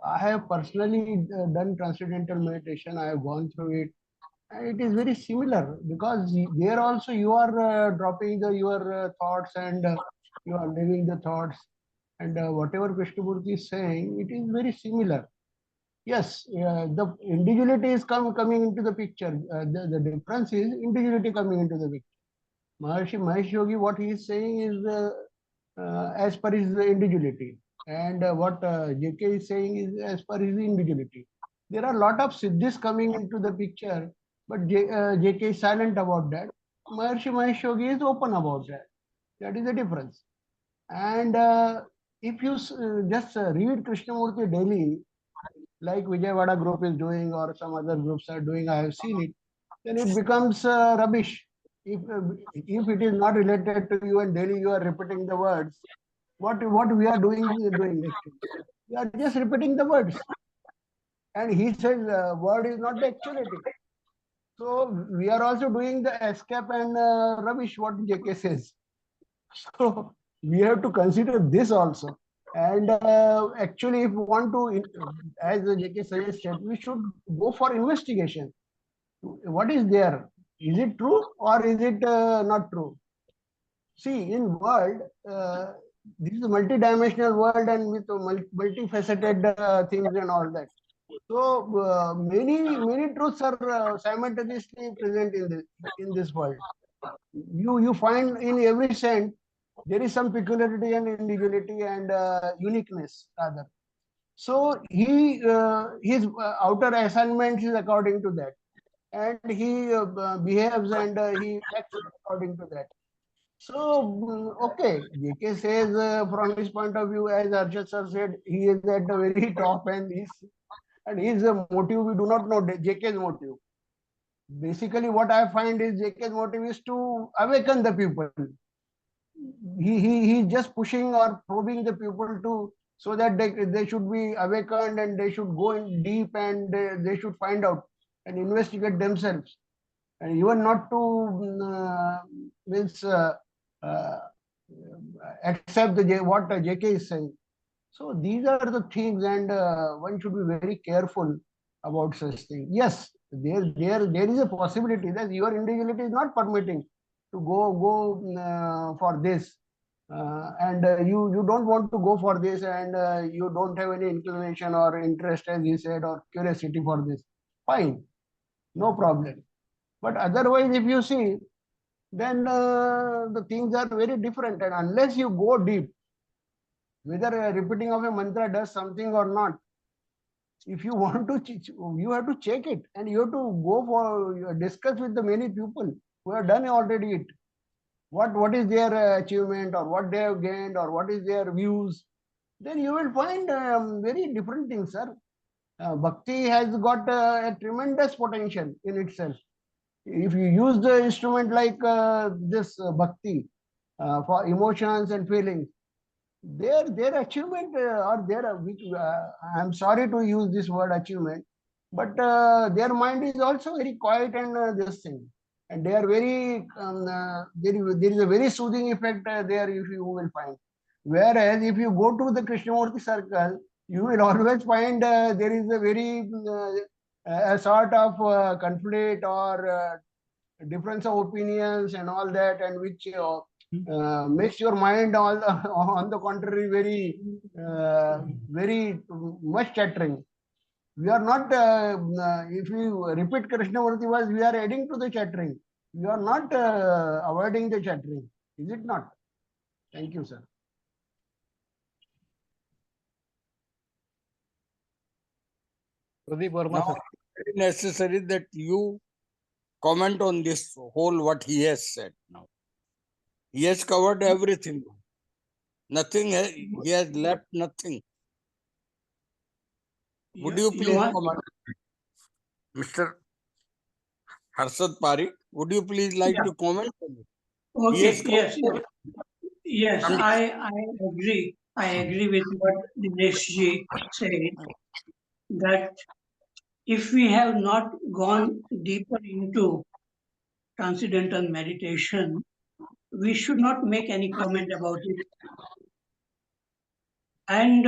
I have personally done transcendental meditation. I have gone through it. And it is very similar because there also you are dropping your thoughts and you are living the thoughts. And whatever Krishnamurti is saying, it is very similar. Yes, the individuality is coming into the picture. The difference is individuality coming into the picture. Maharshi Mahesh Yogi, what he is saying is as per his individuality. And what JK is saying is as per his individuality. There are a lot of siddhis coming into the picture, but JK is silent about that. Maharshi Mahesh Yogi is open about that. That is the difference. And if you just read Krishnamurti daily, like Vijayawada group is doing or some other groups are doing, I have seen it, then it becomes rubbish. If it is not related to you and daily you are repeating the words, what we are doing actually? We are just repeating the words. And he says word is not the actuality. So we are also doing the escape and rubbish what JK says. So we have to consider this also. And actually, if we want to, as JK suggested, we should go for investigation. What is there? Is it true or is it not true? See, in world, this is a multi-dimensional world and with multifaceted things and all that. So many truths are simultaneously present in this world. You find in every scent there is some peculiarity and individuality and uniqueness rather. So his outer assignment is according to that, and he behaves and he acts according to that. So okay, JK says from his point of view, as Harshad sir said, he is at the very top, and his motive we do not know JK's motive. Basically, what I find is JK's motive is to awaken the people. He's just pushing or probing the people to so that they should be awakened and they should go in deep and they should find out and investigate themselves and even not to means uh, accept what JK is saying. So these are the things, and one should be very careful about such things. Yes, there is a possibility that your individuality is not permitting to go for this, and you don't want to go for this, and you don't have any inclination or interest, as he said, or curiosity for this. Fine, no problem. But otherwise, if you see, then the things are very different, and unless you go deep, whether repeating of a mantra does something or not, if you want to, you have to check it and you have to go for discuss with the many people who have done already it. What is their achievement or what they have gained or what is their views? Then you will find very different things, sir. Bhakti has got a tremendous potential in itself. If you use the instrument like this bhakti for emotions and feelings, their achievement or their I'm sorry to use this word achievement, but their mind is also very quiet and this thing, and they are very there is a very soothing effect there if you will find. Whereas if you go to the Krishnamurti circle, you will always find there is a very a sort of conflict or difference of opinions and all that, and which makes your mind all on the contrary very much chattering. We are not if you repeat Krishnamurti words, we are adding to the chattering. We are not avoiding the chattering, is it not? Thank you, sir. Pradeep Verma, Now, sir. very necessary that you comment on this whole what he has said now. He has covered everything. Nothing, he has left nothing. Would you please comment? Mr. Harshad Parekh, would you please like Yeah. to comment on it? Okay, Yes, yes, I agree. I agree with what Dinesh ji said, that if we have not gone deeper into transcendental meditation, we should not make any comment about it. And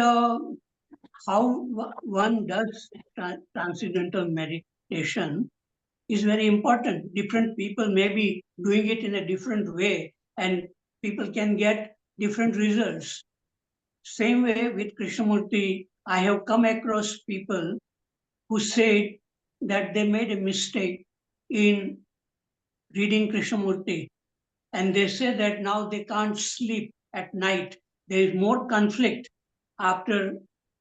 how one does transcendental meditation is very important. Different people may be doing it in a different way, and people can get different results. Same way with Krishnamurti, I have come across people who said that they made a mistake in reading Krishnamurti, and they say that now they can't sleep at night. There is more conflict after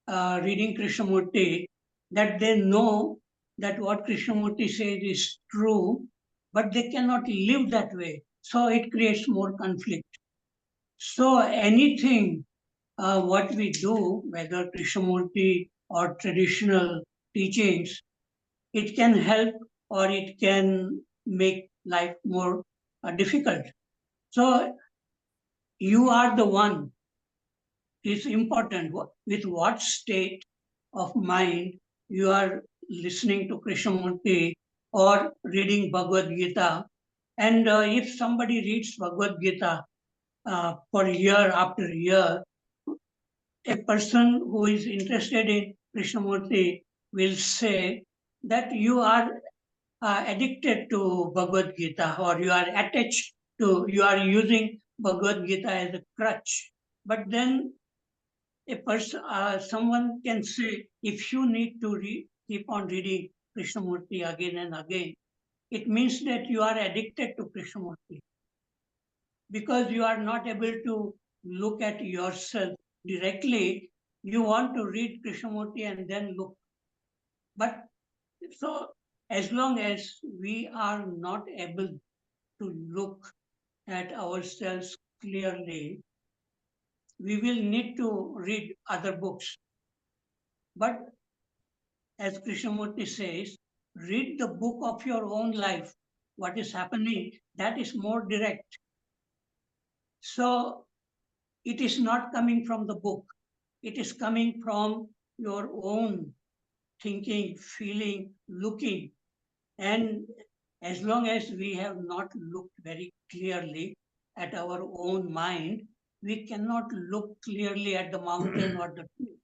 reading Krishnamurti, that they know that what Krishnamurti says is true, but they cannot live that way. So it creates more conflict. So anything what we do, whether Krishnamurti or traditional teachings, it can help or it can make life more difficult. So you are the one. It's important with what state of mind you are listening to Krishnamurti or reading Bhagavad Gita. And if somebody reads Bhagavad Gita for year after year, a person who is interested in Krishnamurti will say that you are addicted to Bhagavad Gita, or you are attached to, you are using Bhagavad Gita as a crutch. But then a person, someone can say, if you need to keep on reading Krishnamurti again and again, it means that you are addicted to Krishnamurti, because you are not able to look at yourself directly. You want to read Krishnamurti and then look. But so as long as we are not able to look at ourselves clearly, we will need to read other books. But as Krishnamurti says, read the book of your own life. What is happening, that is more direct. So it is not coming from the book. It is coming from your own thinking, feeling, looking. And as long as we have not looked very clearly at our own mind, we cannot look clearly at the mountain or the tree.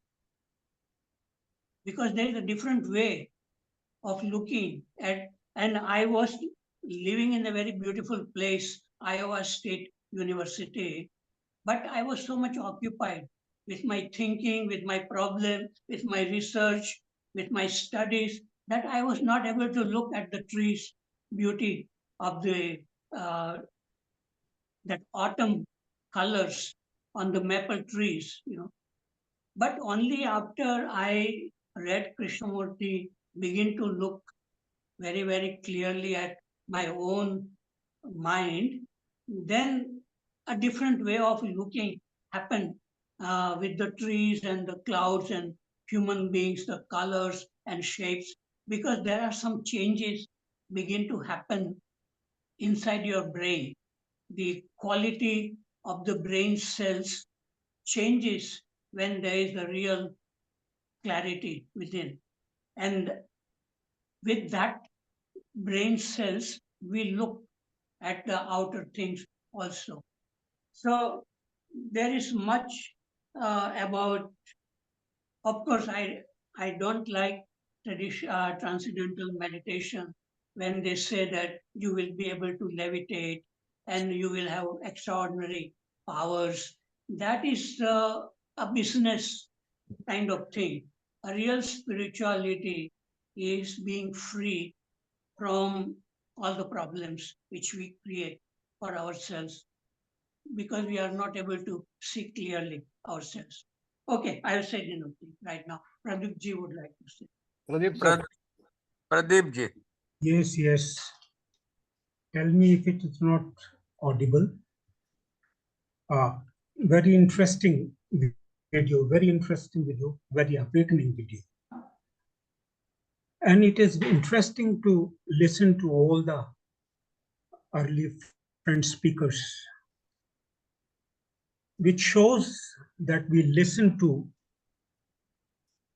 Because there is a different way of looking at, and I was living in a very beautiful place, Iowa State University, but I was so much occupied with my thinking, with my problem, with my research, with my studies, that I was not able to look at the trees' beauty of the that autumn colors on the maple trees, But only after I read Krishnamurti, begin to look very, very clearly at my own mind, then a different way of looking happened with the trees and the clouds and human beings, the colors and shapes, because there are some changes begin to happen inside your brain. The quality of the brain cells changes when there is a real clarity within. And with that brain cells, we look at the outer things also. So there is much about, of course, I don't like transcendental meditation when they say that you will be able to levitate and you will have extraordinary powers. That is a business kind of thing. A real spirituality is being free from all the problems which we create for ourselves because we are not able to see clearly ourselves. Okay, I have said enough right now. Pradeep ji would like to say. Pradeep sir. Pradeep ji. Yes, yes. Tell me if it is not audible. Very interesting video, very awakening video. And it is interesting to listen to all the early French speakers, which shows that we listen to,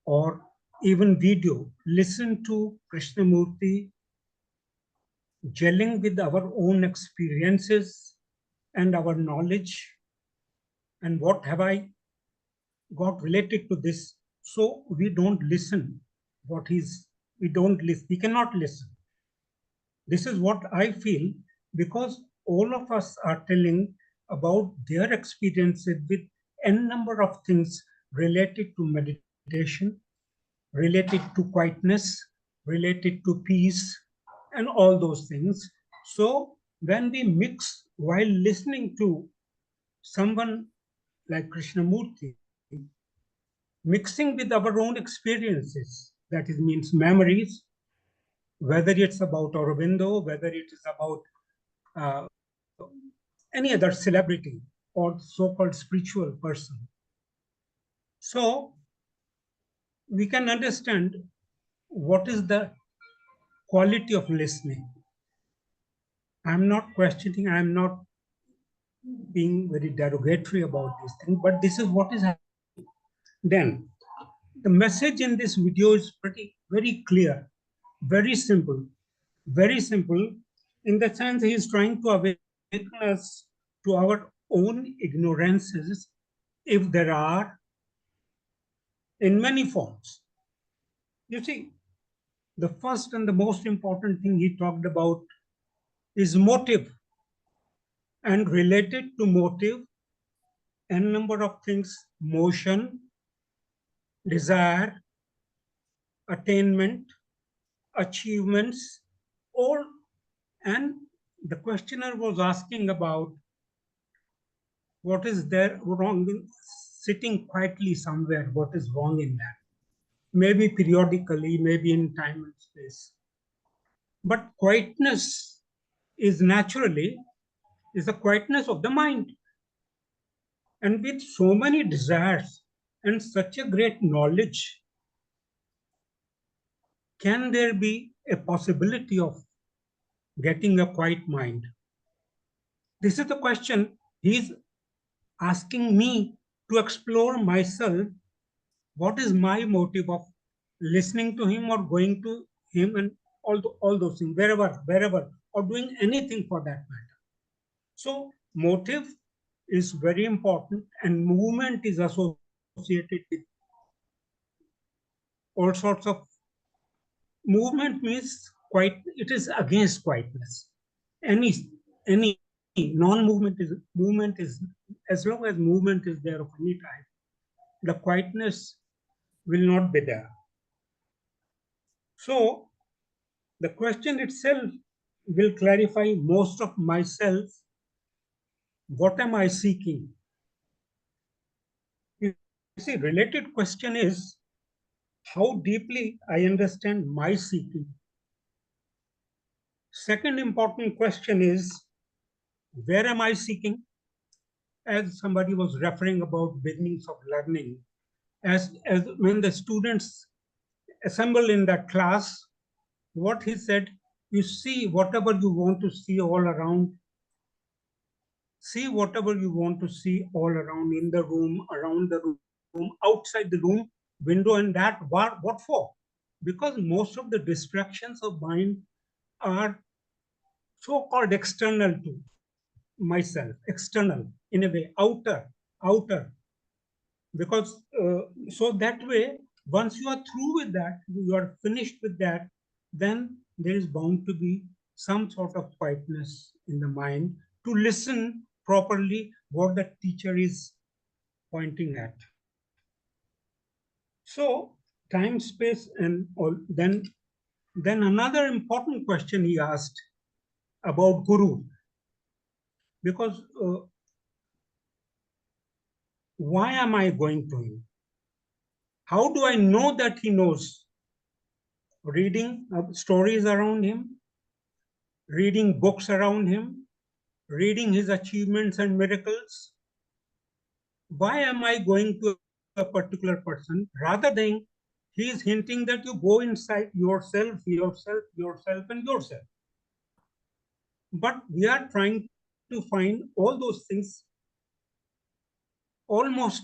or even video, listen to Krishnamurti gelling with our own experiences and our knowledge, and what have I got related to this. So we don't listen we cannot listen. This is what I feel, because all of us are telling about their experiences with n number of things related to meditation, related to quietness, related to peace, and all those things. So when we mix while listening to someone like Krishnamurti, mixing with our own experiences, that is, means memories, whether it's about Aurobindo, whether it is about any other celebrity or so-called spiritual person. So we can understand what is the quality of listening. I'm not questioning, I'm not being very derogatory about this thing, but this is what is happening. Then the message in this video is very clear, very simple in the sense he is trying to awaken us to our own ignorances, if there are, in many forms. You see, the first and the most important thing he talked about is motive, and related to motive, n number of things: motion, desire, attainment, achievements, all. And the questioner was asking about what is there wrong in sitting quietly somewhere, what is wrong in that? Maybe periodically, maybe in time and space. But quietness is naturally the quietness of the mind. And with so many desires and such a great knowledge, can there be a possibility of getting a quiet mind? This is the question he's asking me to explore myself. What is my motive of listening to him or going to him and all those things, wherever, or doing anything for that matter. So motive is very important, and movement is associated with all sorts of movement. Means it is against quietness. Any non-movement is as long as movement is there of any type, the quietness will not be there. So the question itself will clarify most of myself. What am I seeking? You see, related question is how deeply I understand my seeking. Second important question is, where am I seeking? As somebody was referring about beginnings of learning, as when the students assemble in that class, what he said, you see whatever you want to see all around, See whatever you want to see all around, in the room, around the room, outside the room, window, and that. What for? Because most of the distractions of mind are so-called external to myself, external in a way, outer. Because so that way, once you are through with that, you are finished with that, then there is bound to be some sort of quietness in the mind to listen properly what the teacher is pointing at. So time, space, and all. Then another important question he asked about Guru, because why am I going to him? How do I know that he knows? Reading stories around him, reading books around him, reading his achievements and miracles. Why am I going to a particular person rather than he is hinting that you go inside yourself, and yourself. But we are trying to find all those things almost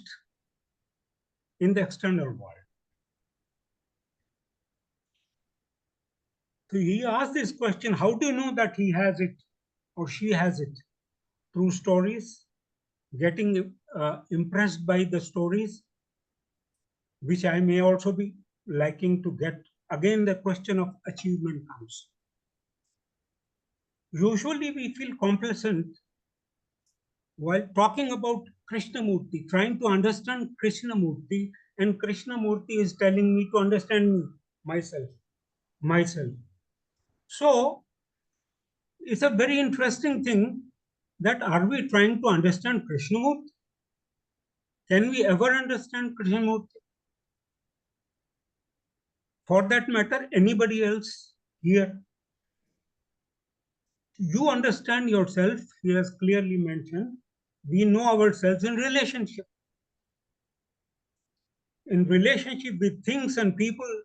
in the external world. So he asked this question, how do you know that he has it or she has it? Through stories, getting impressed by the stories, which I may also be liking to get. Again, the question of achievement comes. Usually we feel complacent while talking about Krishnamurti, trying to understand Krishnamurti, and Krishnamurti is telling me to understand me, myself. So it's a very interesting thing that are we trying to understand Krishnamurti? Can we ever understand Krishnamurti? For that matter, anybody else here? You understand yourself, he has clearly mentioned. We know ourselves in relationship with things and people,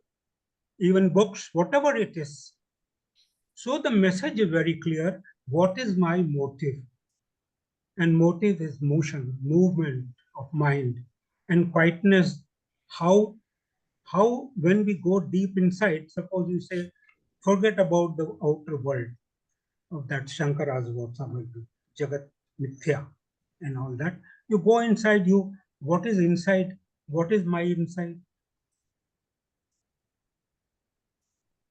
even books, whatever it is. So the message is very clear. What is my motive? And motive is motion, movement of mind, and quietness. How when we go deep inside, suppose you say, forget about the outer world of that Shankara's words, Jagat Mithya and all that. You go inside you, what is inside? What is my inside?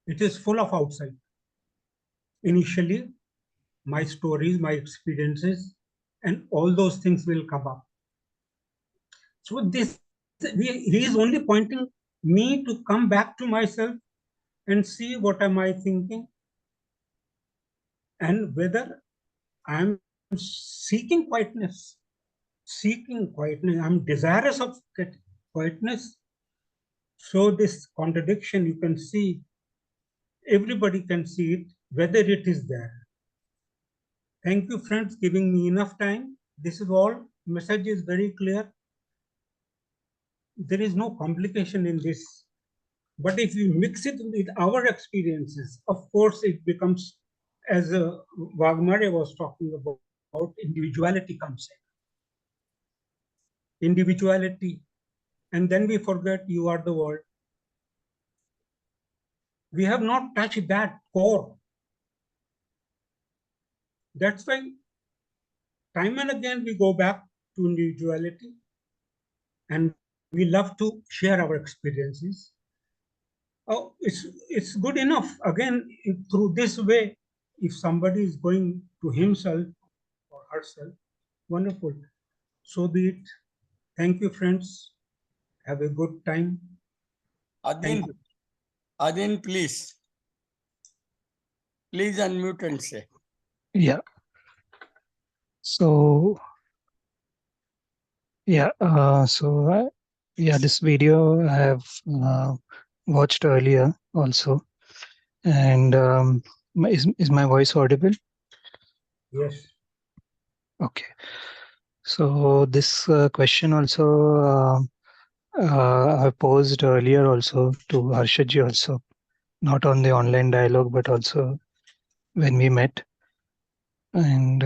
It is full of outside. Initially, my stories, my experiences, and all those things will come up. So he is only pointing me to come back to myself and see what am I thinking and whether I am seeking quietness. I'm desirous of quietness. So this contradiction, you can see, everybody can see it, whether it is there. Thank you, friends, giving me enough time. This is all. Message is very clear. There is no complication in this. But if you mix it with our experiences, of course, it becomes, as Waghmare was talking about, individuality comes in. Individuality. And then we forget you are the world. We have not touched that core. That's why time and again we go back to individuality, and we love to share our experiences. Oh, it's good enough. Again, through this way, if somebody is going to himself or herself, wonderful. So be it. Thank you, friends. Have a good time. Adeen, Adeen, please. Please unmute and say. Yeah. So, yeah. This video I have watched earlier also, and is my voice audible? Yes. Okay. So this question also I posed earlier also to Harshadji also, not on the online dialogue but also when we met, and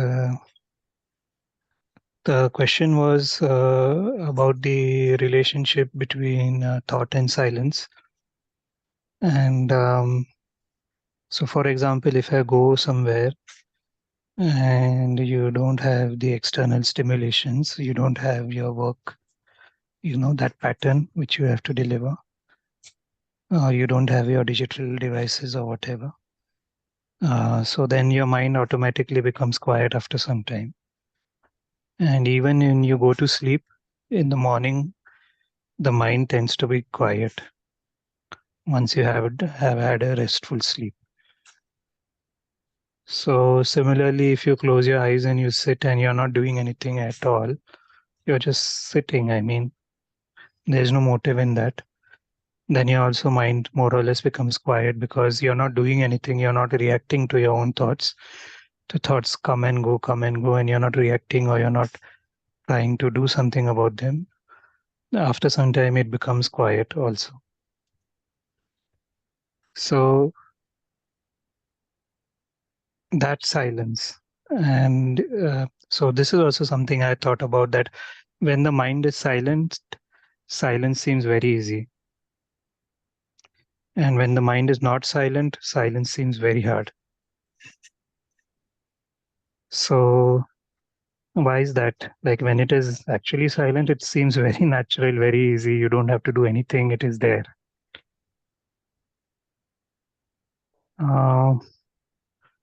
the question was about the relationship between thought and silence. And so, for example, if I go somewhere and you don't have the external stimulations, you don't have your work, that pattern which you have to deliver, or you don't have your digital devices or whatever. So then your mind automatically becomes quiet after some time. And even when you go to sleep in the morning, the mind tends to be quiet once you have had a restful sleep. So similarly, if you close your eyes and you sit and you're not doing anything at all, you're just sitting. I mean, there's no motive in that. Then your also mind more or less becomes quiet because you're not doing anything. You're not reacting to your own thoughts. The thoughts come and go, and you're not reacting or you're not trying to do something about them. After some time, it becomes quiet also. So that silence. And so this is also something I thought about, that when the mind is silent, silence seems very easy. And when the mind is not silent, silence seems very hard. So why is that? Like when it is actually silent, it seems very natural, very easy. You don't have to do anything. It is there.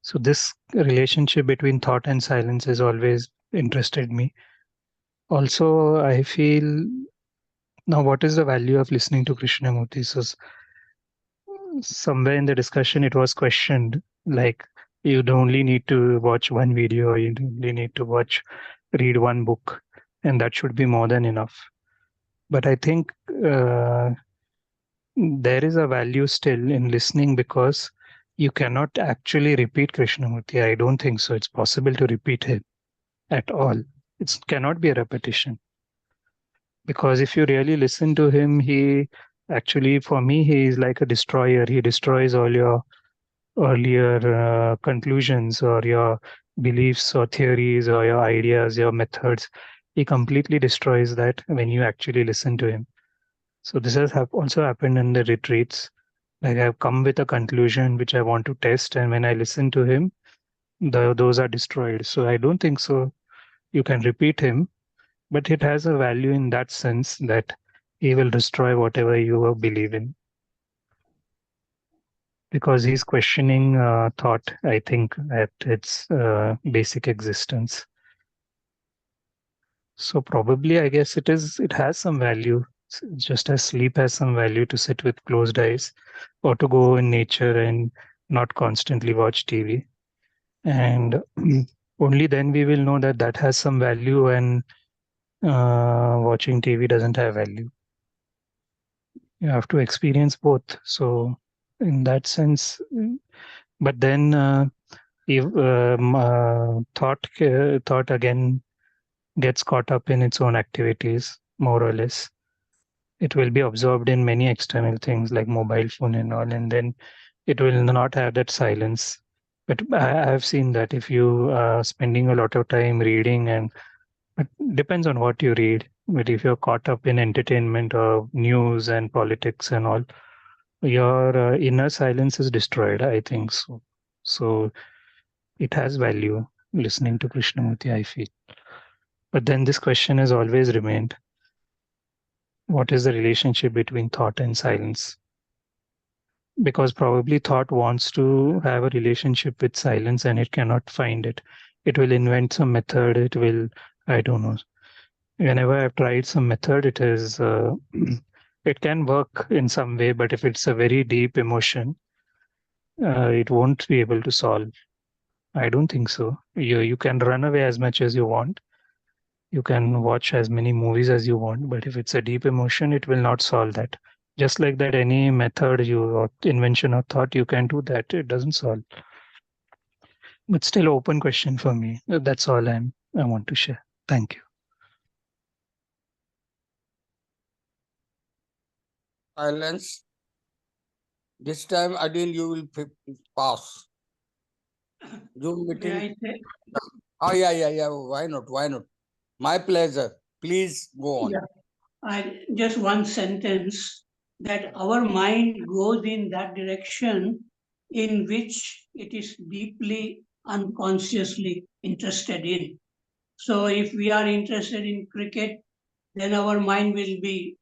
So this relationship between thought and silence has always interested me. Also, I feel now, what is the value of listening to Krishnamurti? So somewhere in the discussion, it was questioned like you only need to watch one video, or you only need to read one book, and that should be more than enough. But I think there is a value still in listening because you cannot actually repeat Krishnamurti. I don't think so. It's possible to repeat him at all. It cannot be a repetition. Because if you really listen to him, he actually, for me, he is like a destroyer. He destroys all your earlier conclusions or your beliefs or theories or your ideas, your methods. He completely destroys that when you actually listen to him. So this has also happened in the retreats. Like I've come with a conclusion which I want to test, and when I listen to him, those are destroyed. So I don't think so. You can repeat him, but it has a value in that sense that he will destroy whatever you believe in. Because he's questioning thought, I think, at its basic existence. So probably, I guess it has some value, just as sleep has some value, to sit with closed eyes or to go in nature and not constantly watch TV. And only then we will know that that has some value and watching TV doesn't have value. You have to experience both. So in that sense, but then if thought again gets caught up in its own activities, more or less. It will be absorbed in many external things like mobile phone and all, and then it will not have that silence. But I have seen that if you are spending a lot of time reading, and it depends on what you read, but if you're caught up in entertainment or news and politics and all, your inner silence is destroyed, I think so. So it has value listening to Krishnamurti, I feel. But then this question has always remained: what is the relationship between thought and silence? Because probably thought wants to have a relationship with silence and it cannot find it. It will invent some method. It will, I don't know. Whenever I've tried some method, it is, it can work in some way, but if it's a very deep emotion, it won't be able to solve. I don't think so. You can run away as much as you want. You can watch as many movies as you want, but if it's a deep emotion, it will not solve that. Just like that, any method or invention or thought, you can do that. It doesn't solve. But still, open question for me. That's all I want to share. Thank you. Silence. This time, Adeen, you will pass. Zoom May meeting. I say? Oh, yeah. Why not? Why not? My pleasure. Please go on. Yeah. Just one sentence that our mind goes in that direction in which it is deeply unconsciously interested in. So if we are interested in cricket, then our mind will be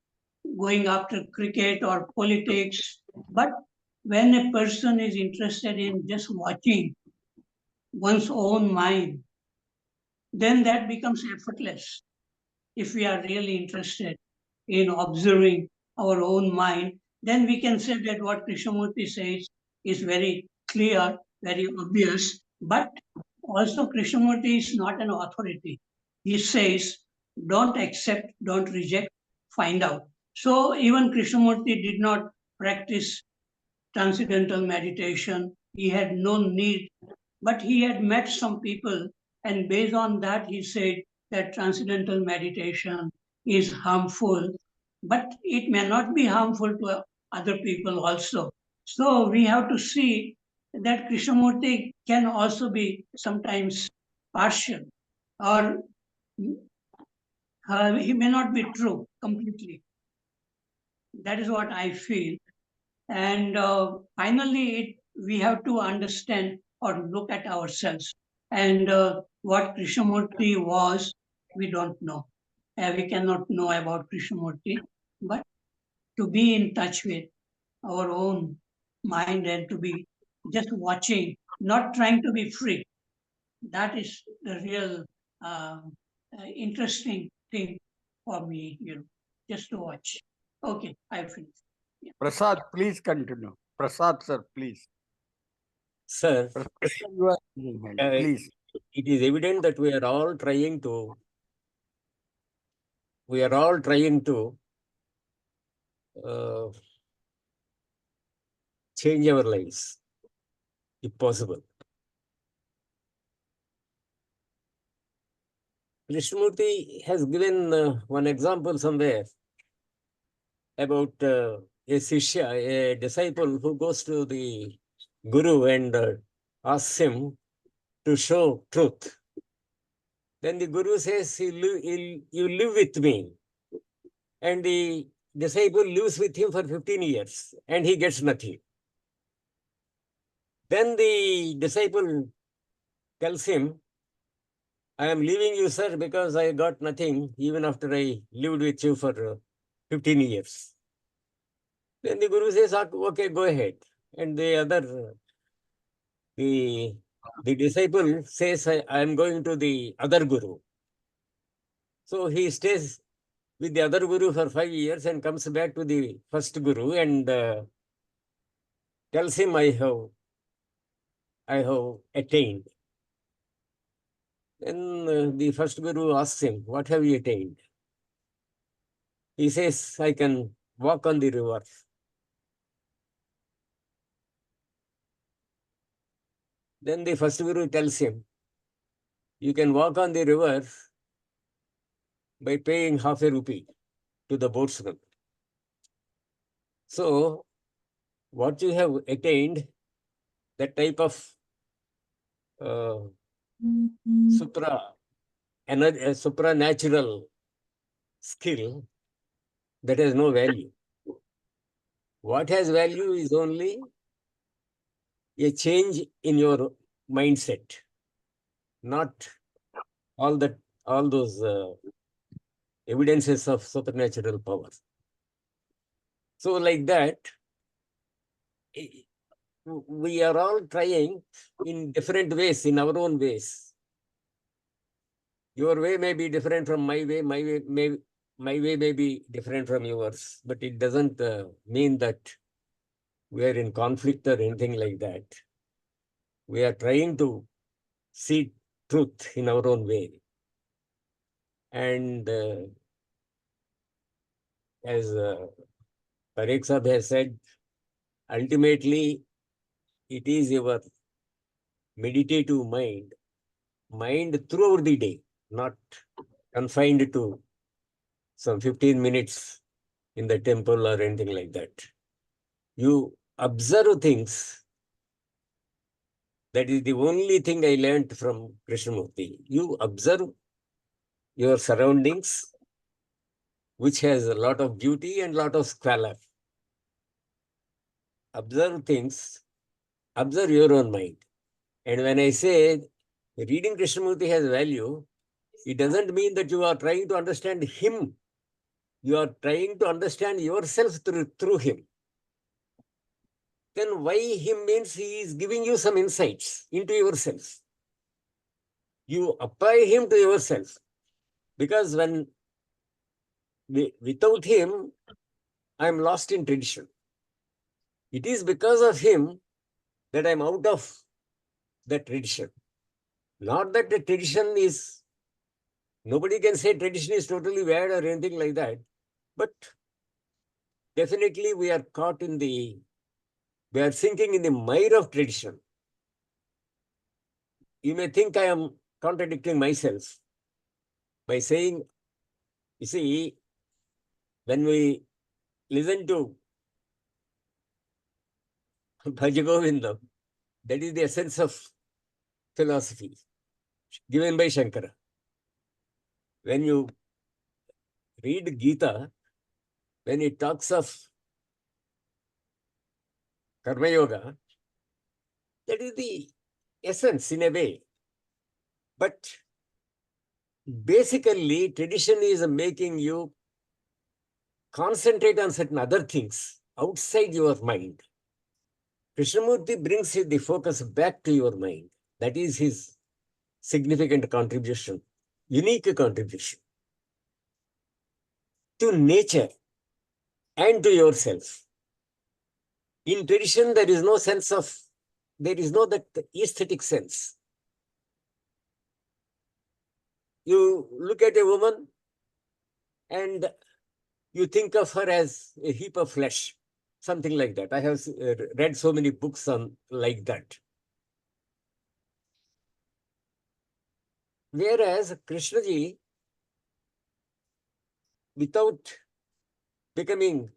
going after cricket or politics. But when a person is interested in just watching one's own mind, then that becomes effortless. If we are really interested in observing our own mind, then we can say that what Krishnamurti says is very clear, very obvious. But also, Krishnamurti is not an authority. He says, don't accept, don't reject, find out. So, even Krishnamurti did not practice transcendental meditation. He had no need, but he had met some people, and based on that, he said that transcendental meditation is harmful, but it may not be harmful to other people also. So we have to see that Krishnamurti can also be sometimes partial, or he may not be true completely. That is what I feel. And finally, we have to understand or look at ourselves. And what Krishnamurti was, we don't know. We cannot know about Krishnamurti, but to be in touch with our own mind and to be just watching, not trying to be free. That is the real interesting thing for me, just to watch. Okay, I finished. Prasad, please continue. Prasad, sir, please. Sir, Prasad, you are raising hand. Please. it is evident that we are all trying to change our lives, if possible. Krishnamurti has given one example somewhere about a Sishya, a disciple who goes to the Guru and asks him to show truth. Then the Guru says, you live with me. And the disciple lives with him for 15 years and he gets nothing. Then the disciple tells him, I am leaving you, sir, because I got nothing even after I lived with you for 15 years. Then the Guru says, okay, go ahead. And the disciple says, I am going to the other Guru. So he stays with the other Guru for 5 years and comes back to the first Guru and tells him, I have attained. Then the first Guru asks him, what have you attained? He says, I can walk on the river. Then the first Guru tells him, you can walk on the river by paying half a rupee to the boatsman. So, what you have attained, that type of supranatural skill, that has no value. What has value is only a change in your mindset, not all those evidences of supernatural power. So like that, we are all trying in different ways, in our own ways. Your way may be different from my way, my way may be different from yours, but it doesn't mean that we are in conflict or anything like that. We are trying to see truth in our own way. And as Parekh Sahab has said, ultimately, it is your meditative mind throughout the day, not confined to some 15 minutes in the temple or anything like that. You observe things. That is the only thing I learned from Krishnamurti. You observe your surroundings, which has a lot of beauty and lot of squalor. Observe things, observe your own mind. And when I say reading Krishnamurti has value, it doesn't mean that you are trying to understand him. You are trying to understand yourself through him. Then why him means he is giving you some insights into yourself. You apply him to yourself. Because without him, I am lost in tradition. It is because of him that I am out of that tradition. Not that the tradition is, nobody can say tradition is totally bad or anything like that. But definitely we are caught in we are sinking in the mire of tradition. You may think I am contradicting myself by saying, you see, when we listen to Bhajagovindam, that is the essence of philosophy given by Shankara. When you read Gita, when it talks of Karma Yoga, that is the essence in a way. But basically, tradition is making you concentrate on certain other things outside your mind. Krishnamurti brings the focus back to your mind. That is his significant contribution, unique contribution to nature and to yourself. In tradition, there is no sense of, there is no that aesthetic sense. You look at a woman and you think of her as a heap of flesh, something like that. I have read so many books on like that. Whereas Krishnaji, without becoming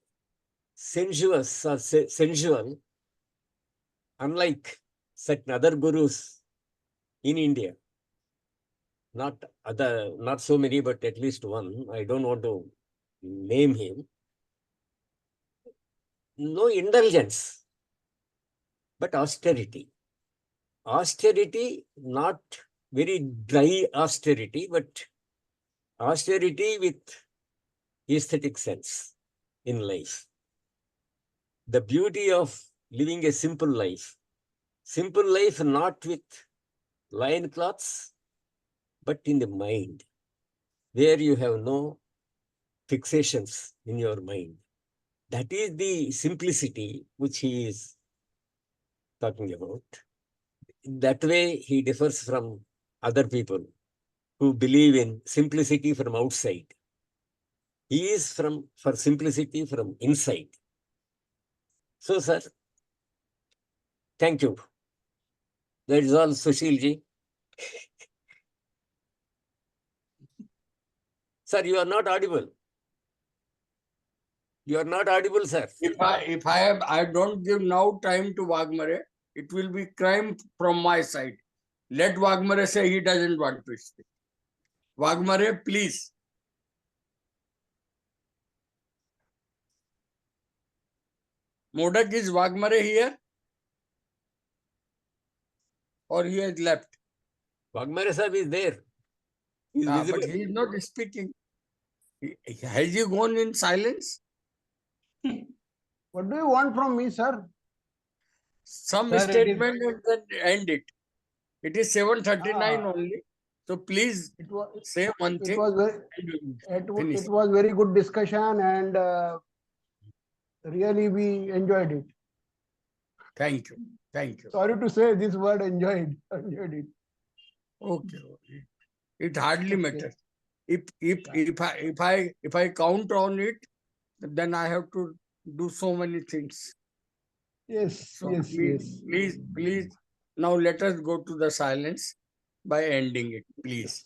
sensuous or sensual, unlike certain other gurus in India, not so many, but at least one, I don't want to name him, no indulgence, but austerity. Austerity, not very dry austerity, but austerity with aesthetic sense in life. The beauty of living a simple life not with lion cloths, but in the mind, where you have no fixations in your mind. That is the simplicity which he is talking about. That way, he differs from other people who believe in simplicity from outside. He is for simplicity from inside. So, sir, thank you. That is all, Sushilji. Sir, you are not audible. You are not audible, sir. I don't give now time to Waghmare, it will be crime from my side. Let Waghmare say he doesn't want to speak. Waghmare, please. Modak, is Waghmare here? Or he has left? Waghmare sahib is there. He is visible. But he is not speaking. Has he gone in silence? What do you want from me, sir? Some Sir, statement and then end it. It is 7:39 only. So please It was say one it thing. was very Finish. it was very good discussion, and really we enjoyed it. Thank you. Thank you. Sorry to say this word, enjoyed it. Okay. It hardly Okay. matters. If I count on it, then I have to do so many things. Yes, So yes, yes. please, now let us go to the silence by ending it, please.